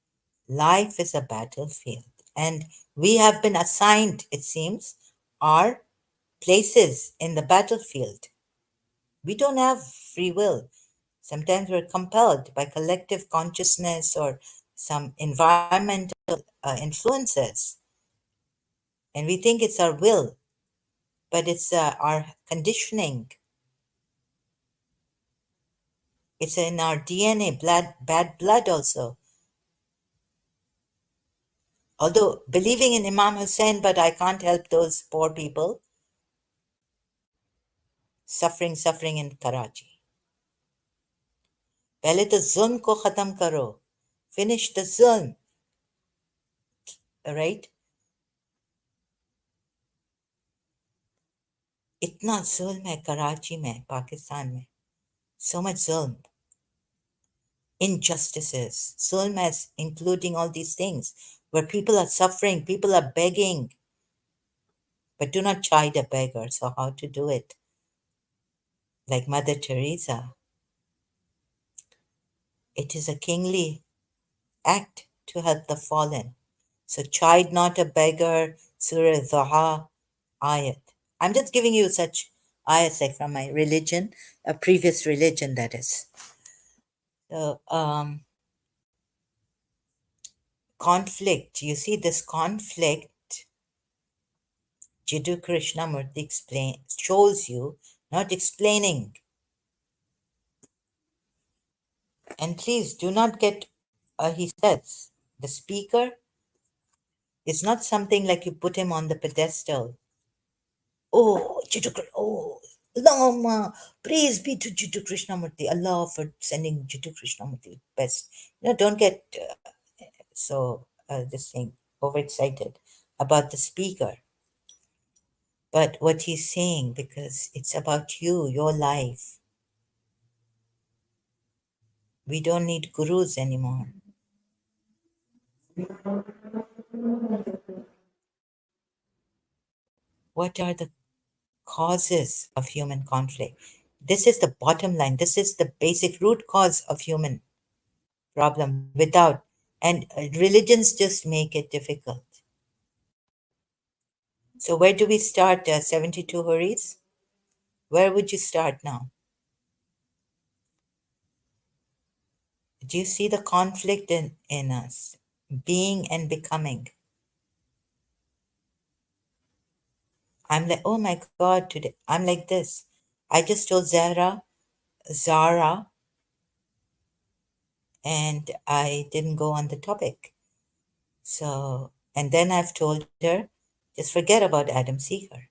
life is a battlefield, and we have been assigned, it seems, our places in the battlefield. We don't have free will. Sometimes we're compelled by collective consciousness or some environmental influences, and we think it's our will, but it's our conditioning. It's in our DNA, bad blood also. Although believing in Imam Hussein, but I can't help those poor people suffering in Karachi. पहले तो जुल्म को खत्म करो. Finish the zulm, right? इतना जुल्म है कराची में, पाकिस्तान में. So much zulm. Injustices, zulm as including all these things, where people are suffering, people are begging. But do not chide a beggar. So how to do it? Like Mother Teresa. It is a kingly act to help the fallen. So chide not a beggar, Surah Dhaha ayat. I'm just giving you such ayats like from my religion, a previous religion that is. So conflict, you see this conflict, Jiddu Krishnamurti shows you, not explaining. And please do not get, he says, the speaker is not something like you put him on the pedestal. Oh, oh, Lama, praise be to Jiddu Krishnamurti, Allah for sending Jiddu Krishnamurti best. Don't get this thing overexcited about the speaker. But what he's saying, because it's about you, your life. We don't need gurus anymore. What are the causes of human conflict? This is the bottom line. This is the basic root cause of human problem without, and religions just make it difficult. So where do we start? 72 Hurries? Where would you start now? Do you see the conflict in us? Being and becoming. I'm like, oh my God, today I'm like this. I just told Zara, and I didn't go on the topic. So, and then I've told her, just forget about Adam Seeger.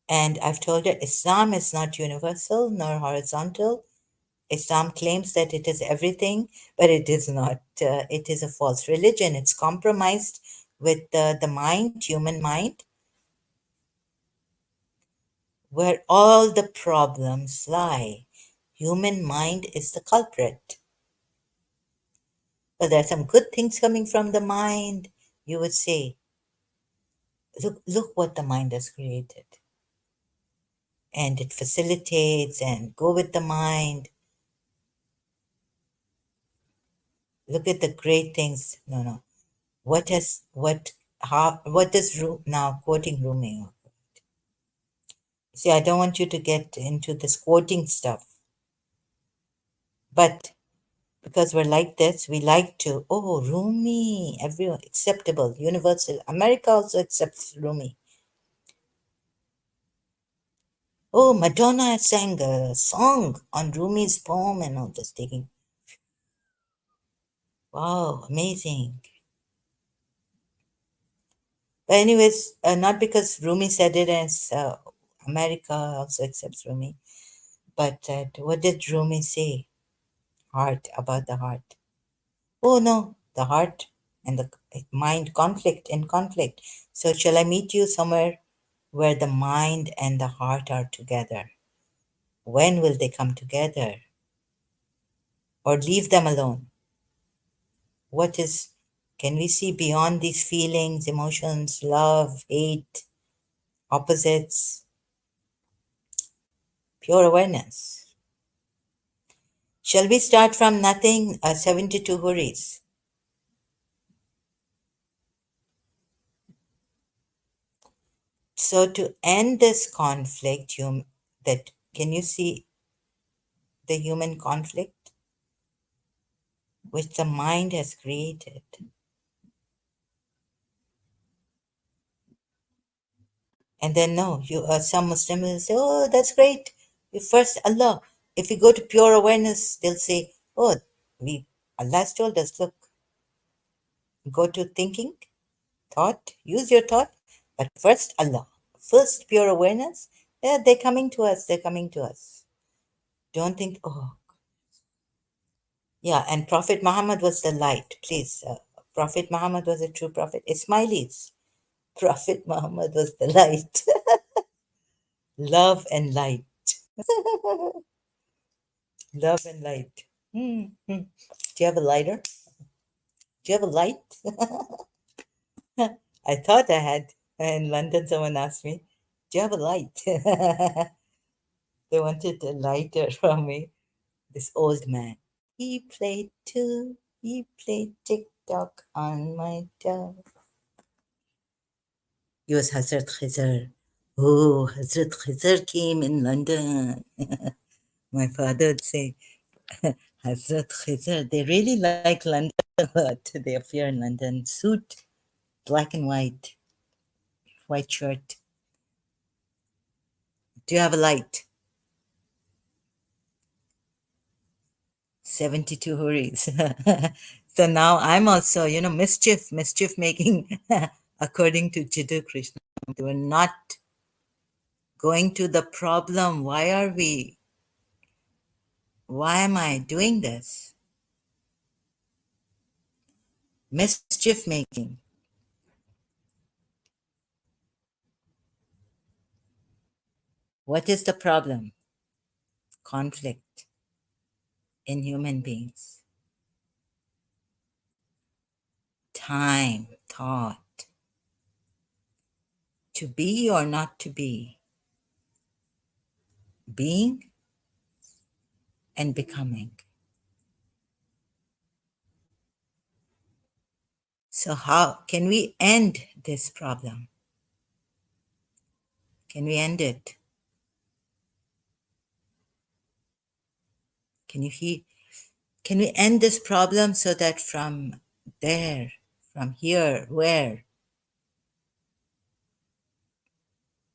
And I've told her Islam is not universal nor horizontal. Islam claims that it is everything, but it is not. It is a false religion. It's compromised with the mind, human mind, where all the problems lie. Human mind is the culprit. But there are some good things coming from the mind. You would say, look what the mind has created. And it facilitates and go with the mind. Look at the great things. No. What does now quoting Rumi? See, I don't want you to get into this quoting stuff, but because we're like this, we like to, oh, Rumi, everyone, acceptable, universal. America also accepts Rumi. Oh, Madonna sang a song on Rumi's poem and all this taking. Wow, amazing. But anyways, not because Rumi said it as America also accepts Rumi, but what did Rumi say? Heart, about the heart. Oh no, the heart and the mind conflict in conflict. So shall I meet you somewhere where the mind and the heart are together? When will they come together? Or leave them alone? What is, can we see beyond these feelings, emotions, love, hate, opposites, pure awareness? Shall we start from nothing? 72 Huris. So to end this conflict, that can you see the human conflict which the mind has created? And then no, you some Muslim will say, "Oh, that's great. You first Allah." If you go to pure awareness, they'll say, "Oh, we Allah has told us, look, go to thinking, thought, use your thought, but first Allah, first pure awareness. Yeah, they're coming to us. They're coming to us. Don't think, oh, yeah." And Prophet Muhammad was the light. Please, Prophet Muhammad was a true prophet. Ismailis. Prophet Muhammad was the light, love and light, love and light. Hmm. Do you have a lighter? Do you have a light? I thought I had. In London, someone asked me, "Do you have a light?" They wanted a lighter from me. This old man. He played too. He played tick tock on my toe. He was Hazrat Khizr. Oh, Hazrat Khizr came in London. My father would say, Hazrat Khizr, they really like London a lot. They appear in London. Suit, black and white, white shirt. Do you have a light? 72 Huris. So now I'm also, mischief making, according to Jiddu Krishna. We're not going to the problem. Why am I doing this? Mischief making. What is the problem? Conflict in human beings. Time, thought, to be or not to be, being and becoming. So, how can we end this problem? Can we end it? Can you hear? Can we end this problem so that from there, from here, where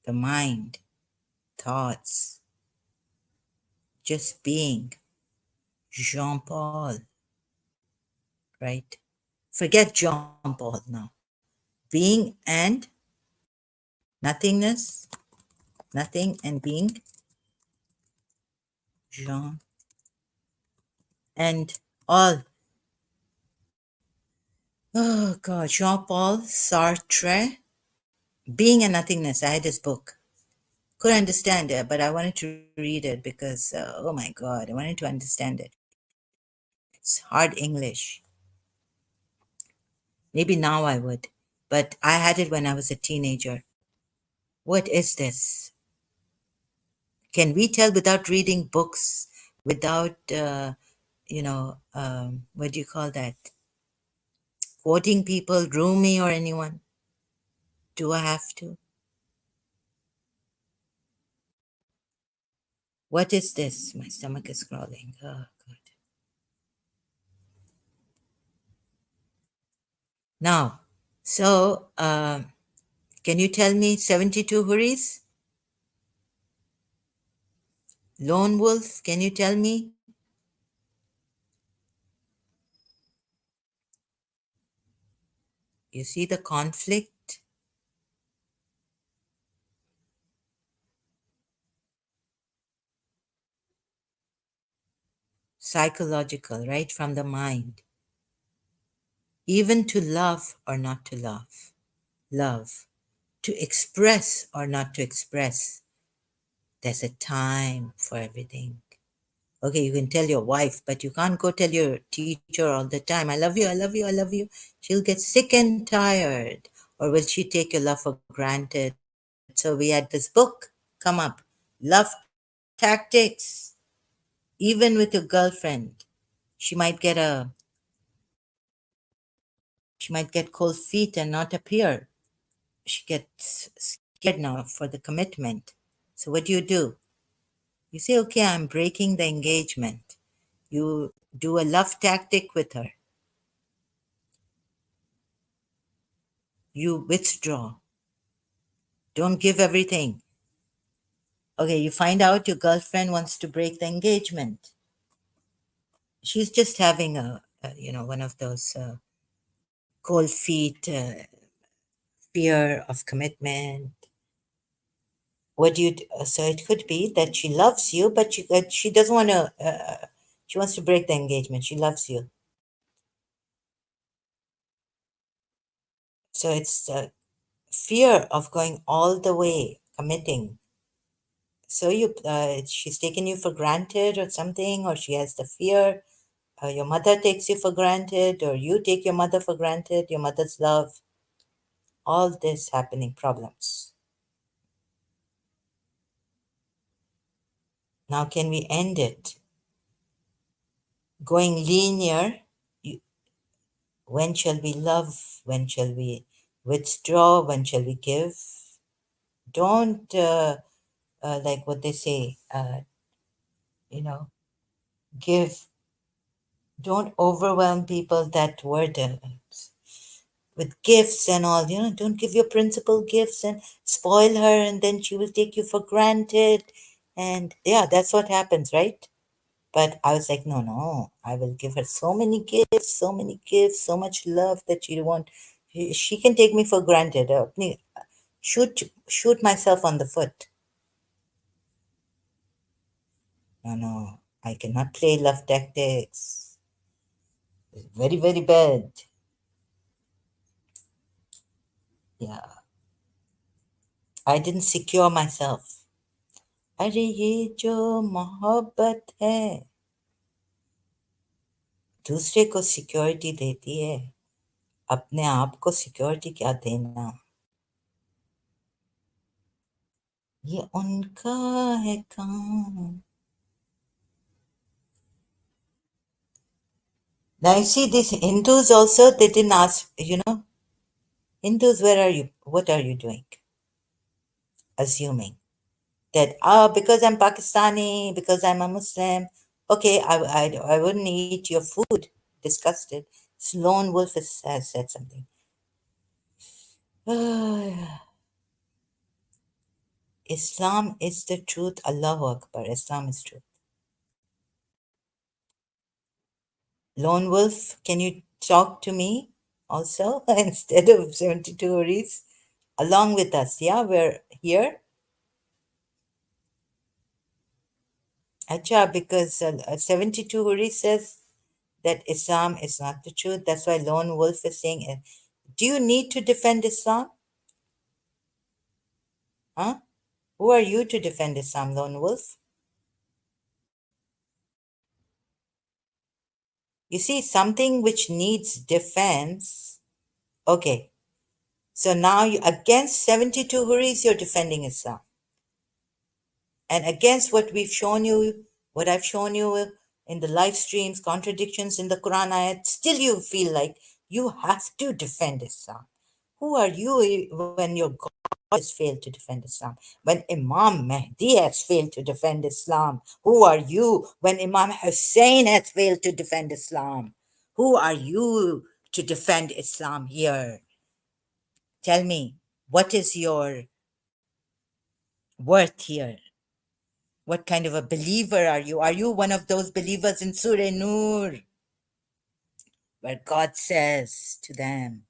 the mind, thoughts, just being, Jean Paul, right? Forget Jean Paul now. Being and nothingness, nothing and being, Jean, and all. Oh God, Jean Paul Sartre, Being and Nothingness. I had his book. Couldn't understand it, but I wanted to read it because, oh my God, I wanted to understand it. It's hard English. Maybe now I would, but I had it when I was a teenager. What is this? Can we tell without reading books, without, what do you call that? Quoting people, Rumi or anyone? Do I have to? What is this? My stomach is crawling. Oh, God. Now, so can you tell me 72 Huris? Lone Wolf, can you tell me? You see the conflict? Psychological, right from the mind. Even to love or not to love. Love. To express or not to express. There's a time for everything. Okay, you can tell your wife, but you can't go tell your teacher all the time, I love you, I love you, I love you. She'll get sick and tired. Or will she take your love for granted? So we had this book come up, Love Tactics. Even with your girlfriend, she might get a she might get cold feet and not appear. She gets scared now for the commitment. So what do? You say, okay, I'm breaking the engagement. You do a love tactic with her. You withdraw. Don't give everything. Okay, you find out your girlfriend wants to break the engagement. She's just having one of those cold feet, fear of commitment. What do you? So it could be that she loves you, but she doesn't want to. She wants to break the engagement. She loves you, so it's fear of going all the way, committing. So she's taken you for granted or something, or she has the fear. Your mother takes you for granted, or you take your mother for granted. Your mother's love. All this happening problems. Now, can we end it? Going linear. You, when shall we love? When shall we withdraw? When shall we give? Don't like what they say. You know, give. Don't overwhelm people. That word. With gifts and all, don't give your principal gifts and spoil her, and then she will take you for granted. And yeah, that's what happens, right? But I was like, no, no, I will give her so many gifts, so much love that she won't, she can take me for granted. Shoot myself on the foot. No, no, I cannot play love tactics. It's very, very bad. Yeah, I didn't secure myself. अरे ये जो मोहब्बत है दूसरे को security देती है अपने आप को सिक्योरिटी क्या देना ये उनका है काम. Now you see these Hindus also, they didn't ask, Hindus, where are you? What are you doing? Assuming that, because I'm Pakistani, because I'm a Muslim, okay, I wouldn't eat your food. Disgusted. Lone Wolf has said something. Islam is the truth. Allahu Akbar. Islam is truth. Lone Wolf, can you talk to me also instead of 72 Horis? Along with us, yeah, we're here. Acha, because 72 Horis says that Islam is not the truth. That's why Lone Wolf is saying it. Do you need to defend Islam? Huh? Who are you to defend Islam, Lone Wolf? You see, something which needs defense. Okay, so now against 72 Huris, you're defending Islam. And against what I've shown you in the live streams, contradictions in the Quran ayat, still you feel like you have to defend Islam. Who are you when your God has failed to defend Islam? When Imam Mahdi has failed to defend Islam? Who are you when Imam Hussein has failed to defend Islam? Who are you to defend Islam here? Tell me, what is your worth here? What kind of a believer are you? Are you one of those believers in Surah Nur where God says to them,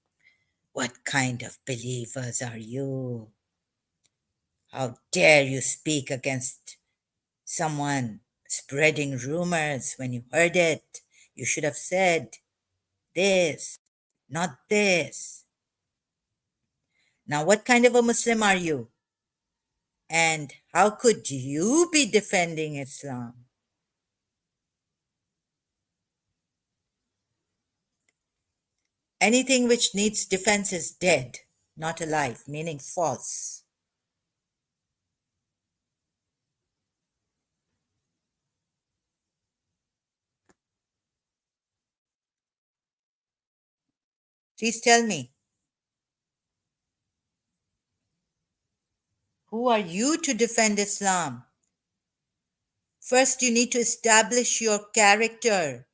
what kind of believers are you? How dare you speak against someone spreading rumors when you heard it? You should have said this, not this. Now, what kind of a Muslim are you? And how could you be defending Islam? Anything which needs defense is dead, not alive, meaning false. Please tell me, who are you to defend Islam? First, you need to establish your character.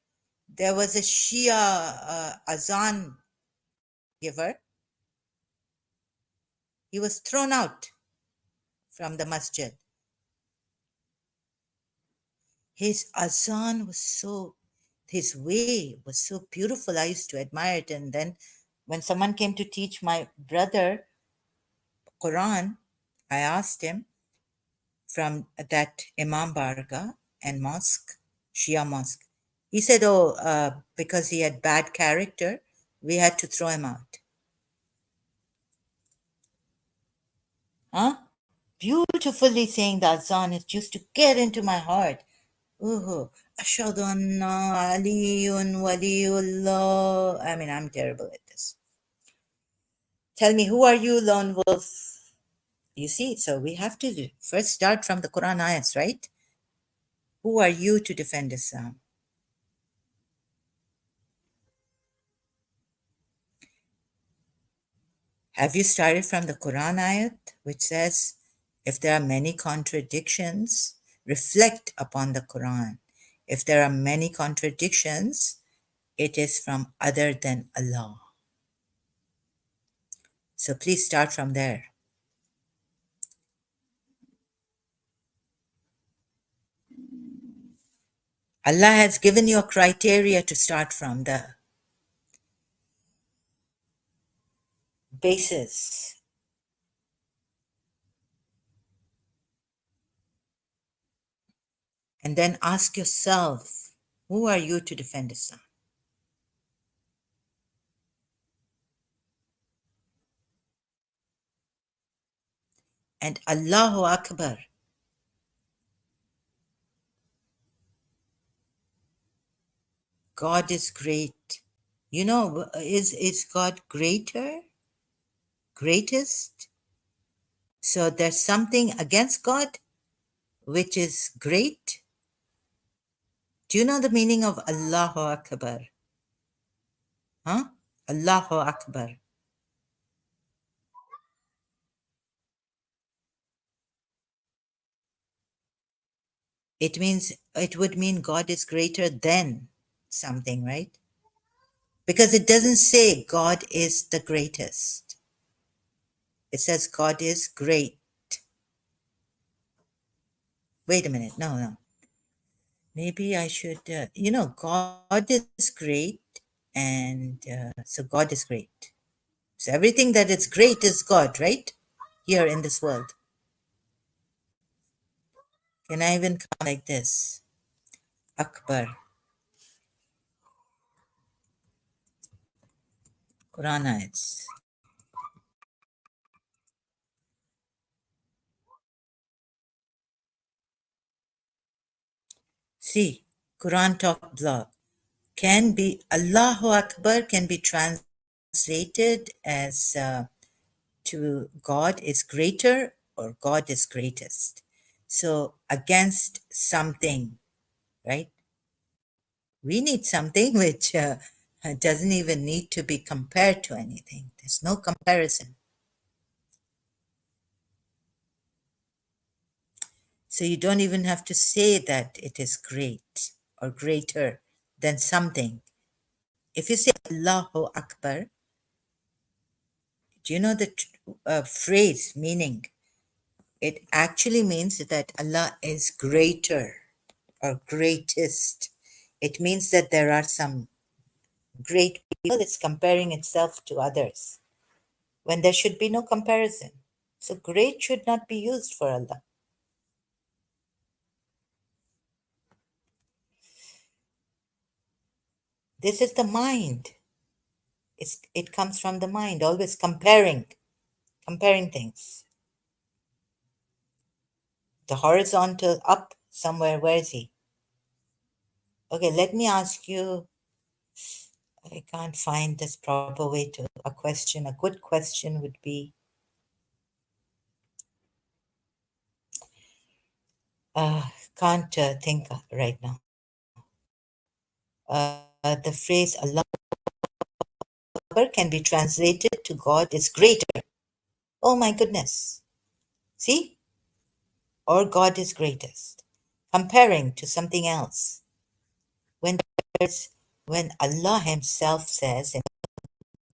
There was a Shia azan giver. He was thrown out from the masjid. His azan was so, his way was so beautiful. I used to admire it. And then when someone came to teach my brother Quran, I asked him from that Imam Barga and mosque, Shia mosque. He said, oh, because he had bad character, we had to throw him out. Huh? Beautifully saying the azan, it used to get into my heart. Ooh, ashhadu anna aliyun waliullah. I mean, I'm terrible at this. Tell me, who are you, lone wolf? You see, so we have to first start from the Quran ayats, right? Who are you to defend Islam? Have you started from the Quran ayat, which says, if there are many contradictions, reflect upon the Quran. If there are many contradictions, it is from other than Allah. So please start from there. Allah has given you a criteria to start from, the basis. And then ask yourself, who are you to defend Islam? And Allahu Akbar. God is great. You know, is God greater? Greatest? So there's something against God which is great. Do you know the meaning of Allahu Akbar? Huh? Allahu Akbar. It means, it would mean God is greater than something, right? Because it doesn't say God is the greatest. It says God is great. Wait a minute. No, no. Maybe I should, God is great. And so God is great. So everything that is great is God, right? Here in this world. Can I even come like this? Akbar. Quran ayats. See, Quran Talk blog can be, Allahu Akbar can be translated as to God is greater or God is greatest. So against something, right? We need something which It doesn't even need to be compared to anything. There's no comparison. So you don't even have to say that it is great or greater than something. If you say Allahu Akbar, do you know the phrase meaning? It actually means that Allah is greater or greatest. It means that there are some great people. It's comparing itself to others when there should be no comparison. So great should not be used for Allah. This is the mind. It comes from the mind, always comparing things. The horizontal up somewhere, where is he? Okay, let me ask you. I can't find this proper way to a question. A good question would be can't think right now. The phrase Allah can be translated to God is greater. Oh my goodness. See? Or God is greatest. Comparing to something else. When there's when Allah Himself says in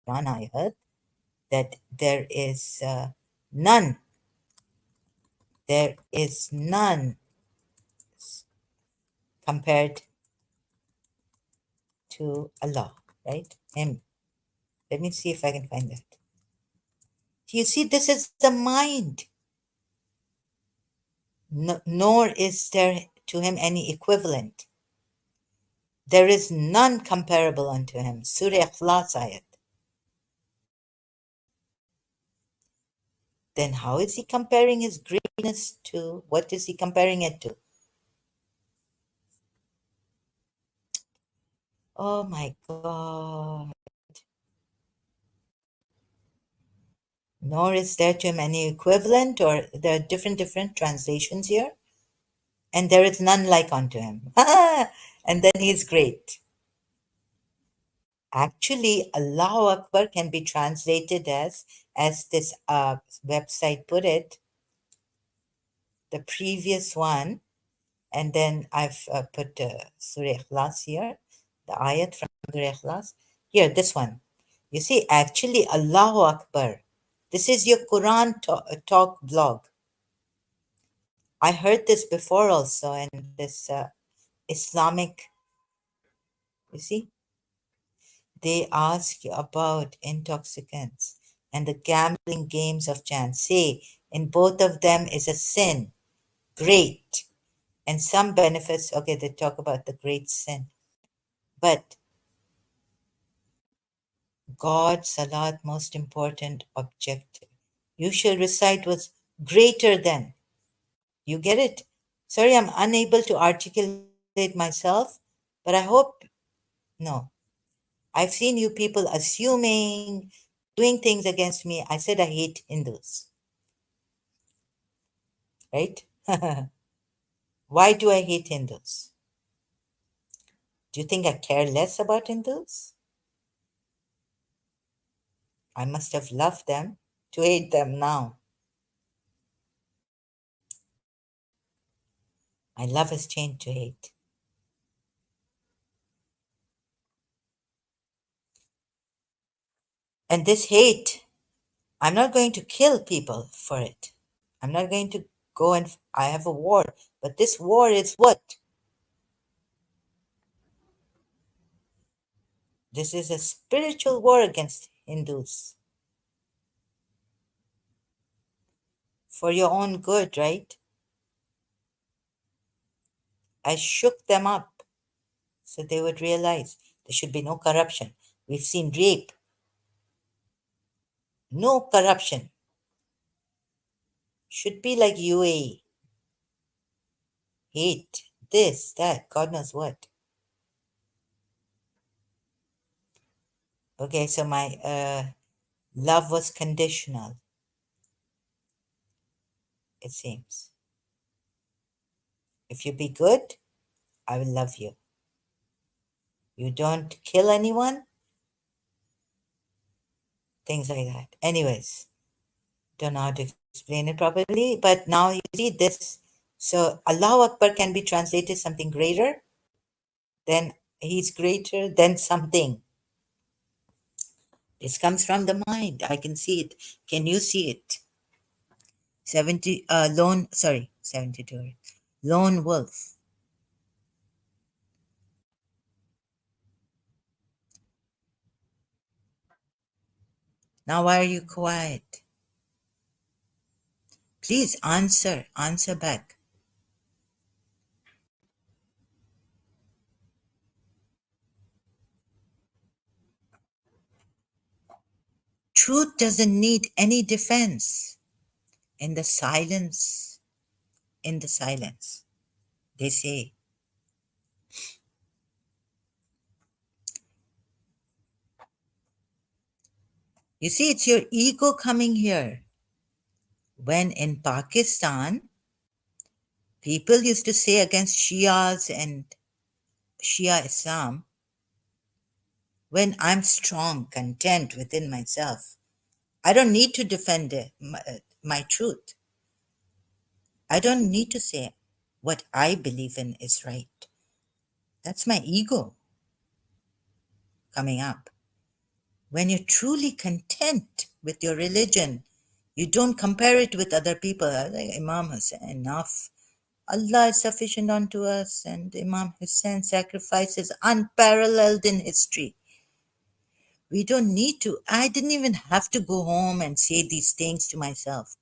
Quran ayat that none, there is none compared to Allah, right? Him. Let me see if I can find that. You see, this is the mind. No, nor is there to him any equivalent. There is none comparable unto him. Surah Ikhlas ayat. Then how is he comparing his greatness to, what is he comparing it to? Oh my God. Nor is there to him any equivalent, or there are different translations here, and there is none like unto him. And then he's great. Actually, Allahu Akbar can be translated as this website put it, the previous one, and then I've put Surah Ikhlas here, the ayat from Surah Ikhlas. Here, this one. You see, actually, Allahu Akbar. This is your Quran talk blog. I heard this before also in this Islamic, you see, they ask you about intoxicants and the gambling games of chance. Say, in both of them is a sin. Great. And some benefits, okay, they talk about the great sin. But God, Salat, most important objective. You shall recite was greater than. You get it? Sorry, I'm unable to articulate myself, but I hope, no. I've seen you people assuming, doing things against me. I said I hate Hindus, right? Why do I hate Hindus? Do you think I care less about Hindus? I must have loved them to hate them now. My love has changed to hate. And this hate, I'm not going to kill people for it. I'm not going to go and I have a war. But this war is what? This is a spiritual war against Hindus for your own good, right? I shook them up so they would realize there should be no corruption. We've seen rape, no corruption. Should be like UAE. Hate, this, that, God knows what. Okay, so my love was conditional, it seems. If you be good, I will love you. You don't kill anyone, things like that. Anyways, don't know how to explain it properly, but now you see this. So Allahu Akbar can be translated something greater, then he's greater than something. This comes from the mind. I can see it. Can you see it? 72. Lone wolf. Now why are you quiet? Please answer. Answer back. Truth doesn't need any defense. In the silence, in the silence, they say. You see, it's your ego coming here. When in Pakistan, people used to say against Shias and Shia Islam, when I'm strong, content within myself, I don't need to defend my truth. I don't need to say what I believe in is right. That's my ego coming up. When you're truly content with your religion, you don't compare it with other people. Like Imam Hussein, enough. Allah is sufficient unto us, and Imam Hussein's sacrifice is unparalleled in history. We don't need to. I didn't even have to go home and say these things to myself.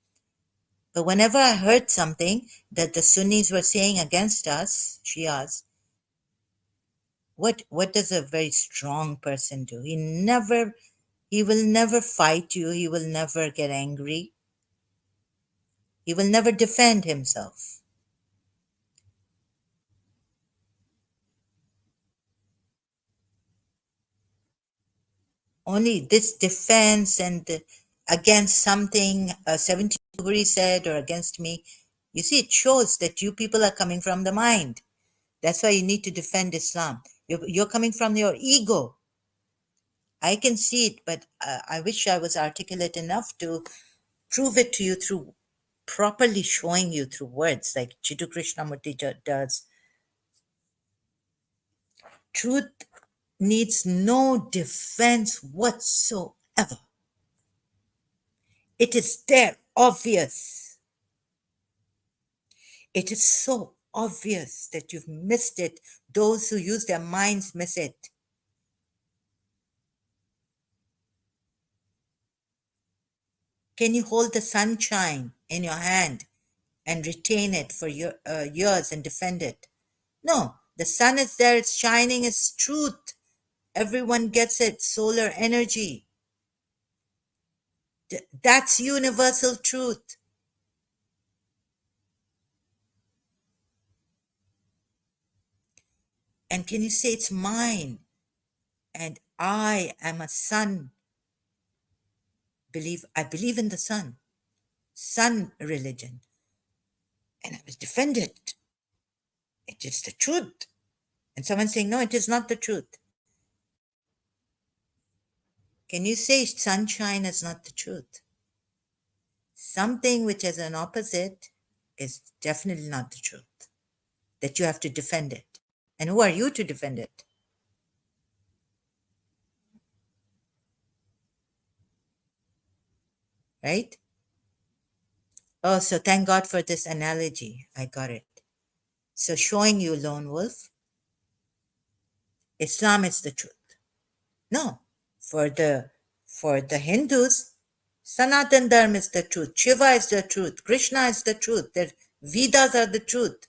But whenever I heard something that the Sunnis were saying against us, Shias, what does a very strong person do? He will never fight you, he will never get angry, he will never defend himself. Only this defense and against something 70 said or against me, you see, it shows that you people are coming from the mind. That's why you need to defend Islam. You're coming from your ego. I can see it, but I wish I was articulate enough to prove it to you through properly showing you through words like Chidu Krishnamurti does. Truth needs no defense whatsoever. It is there, obvious. It is so obvious that you've missed it. Those who use their minds miss it. Can you hold the sunshine in your hand and retain it for years and defend it? No, the sun is there, it's shining, it's truth. Everyone gets it, solar energy. That's universal truth. And can you say it's mine? And I am a sun. I believe in the sun religion. And I will defend it. It is the truth. And someone saying, no, it is not the truth. Can you say sunshine is not the truth? Something which has an opposite is definitely not the truth. That you have to defend it. And who are you to defend it? Right? Oh, so thank God for this analogy. I got it. So showing you, lone wolf, Islam is the truth. No, for the Hindus, Sanatan Dharma is the truth. Shiva is the truth. Krishna is the truth. The Vedas are the truth.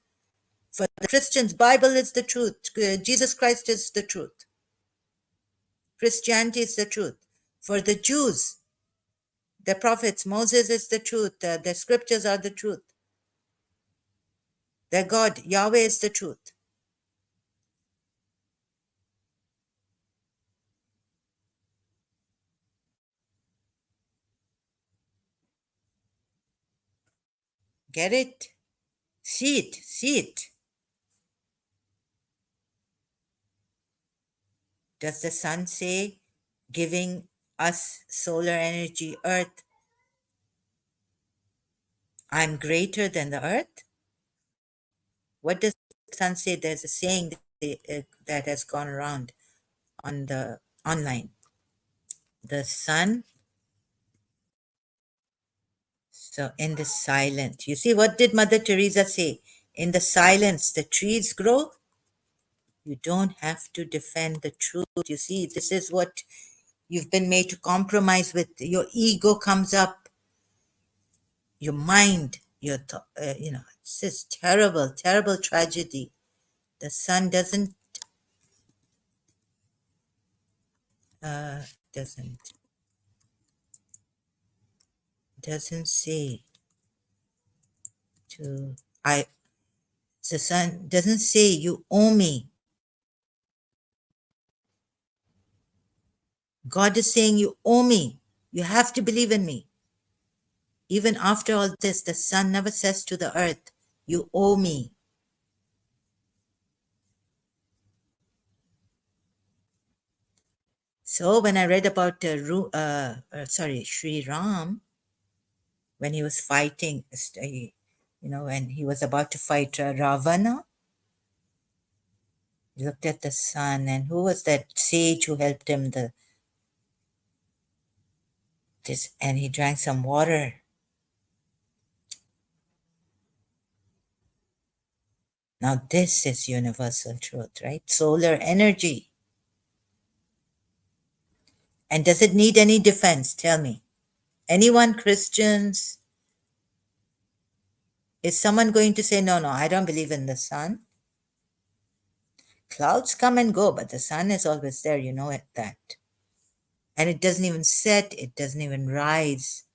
For the Christians, Bible is the truth. Jesus Christ is the truth. Christianity is the truth. For the Jews, the prophets, Moses is the truth. The scriptures are the truth. Their God, Yahweh, is the truth. Get it? See it. See it. Does the sun say giving us, solar energy, earth, I'm greater than the earth? What does the sun say? There's a saying that has gone around on the online. The sun, so in the silence. You see, what did Mother Teresa say? In the silence, the trees grow. You don't have to defend the truth. You see, this is what you've been made to compromise with. Your ego comes up, your mind, it's this terrible, terrible tragedy. The sun uh, doesn't, doesn't say to, I, the sun doesn't say you owe me. God is saying you owe me. You have to believe in me. Even after all this, the sun never says to the earth, you owe me. So when I read about Sri Ram, when he was fighting, when he was about to fight Ravana, he looked at the sun, and who was that sage who helped him? And he drank some water. Now this is universal truth, right? Solar energy. And does it need any defense? Tell me. Anyone, Christians? Is someone going to say, no, no, I don't believe in the sun? Clouds come and go, but the sun is always there, you know that. And it doesn't even set, it doesn't even rise.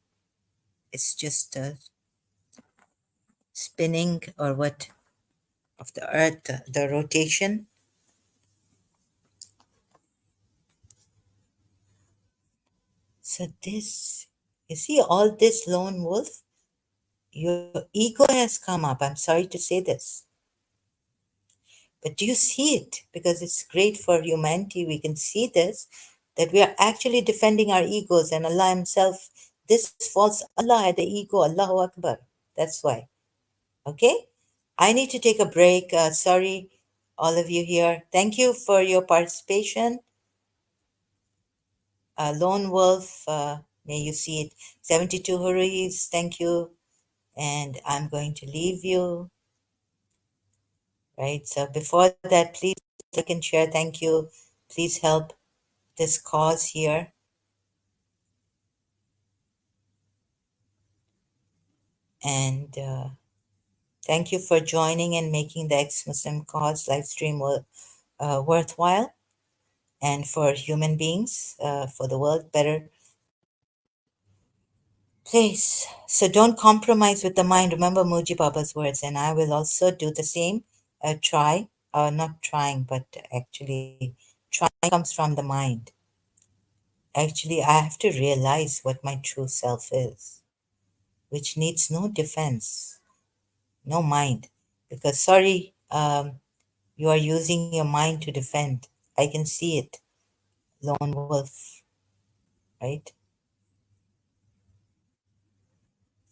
It's just a spinning or what of the earth, the rotation. So this, you see all this, lone wolf, your ego has come up. I'm sorry to say this. But do you see it? Because it's great for humanity. We can see this, that we are actually defending our egos, and Allah Himself, this false Allah had the ego, Allahu Akbar. That's why. Okay? I need to take a break. Sorry, all of you here. Thank you for your participation. Lone Wolf, may you see it. 72 Huris, thank you. And I'm going to leave you. Right? So before that, please like and share. Thank you. Please help this cause here. And thank you for joining and making the Ex-Muslim cause live stream worthwhile, and for human beings, for the world better place. So don't compromise with the mind. Remember Muji Baba's words, and I will also do the same. Not trying, but actually trying comes from the mind. Actually, I have to realize what my true self is, which needs no defense, no mind. Because, sorry, you are using your mind to defend. I can see it. Lone wolf, right?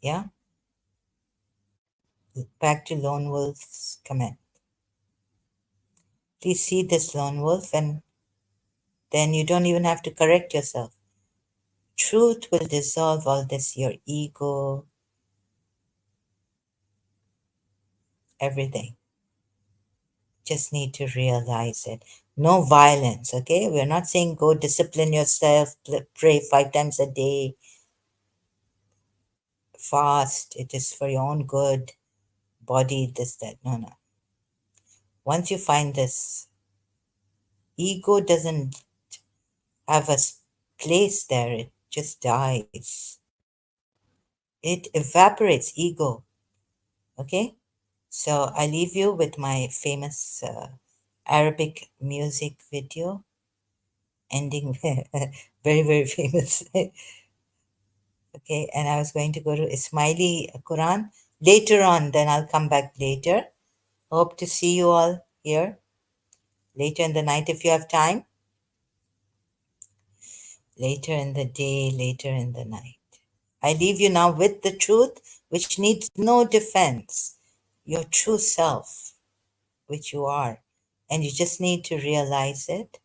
Yeah? Back to Lone Wolf's comment. Please see this, Lone Wolf, and then you don't even have to correct yourself. Truth will dissolve all this, your ego, everything. Just need to realize it. No violence, okay? We're not saying go discipline yourself, pray 5 times a day, fast. It is for your own good, body, this, that. No, no. Once you find this, ego doesn't have a place there, it just dies. It evaporates, ego, okay? So I leave you with my famous Arabic music video, ending very, very famous. Okay, and I was going to go to Ismaili Quran later on, then I'll come back later. Hope to see you all here later in the night if you have time. later in the day, later in the night. I leave you now with the truth, which needs no defense, your true self, which you are. And you just need to realize it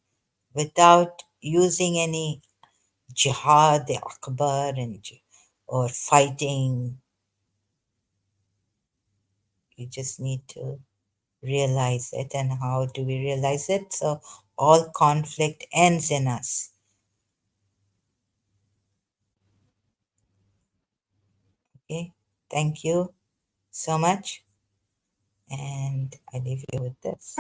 without using any jihad akbar or fighting. You just need to realize it. And how do we realize it? So all conflict ends in us. Okay. Thank you so much. And I leave you with this.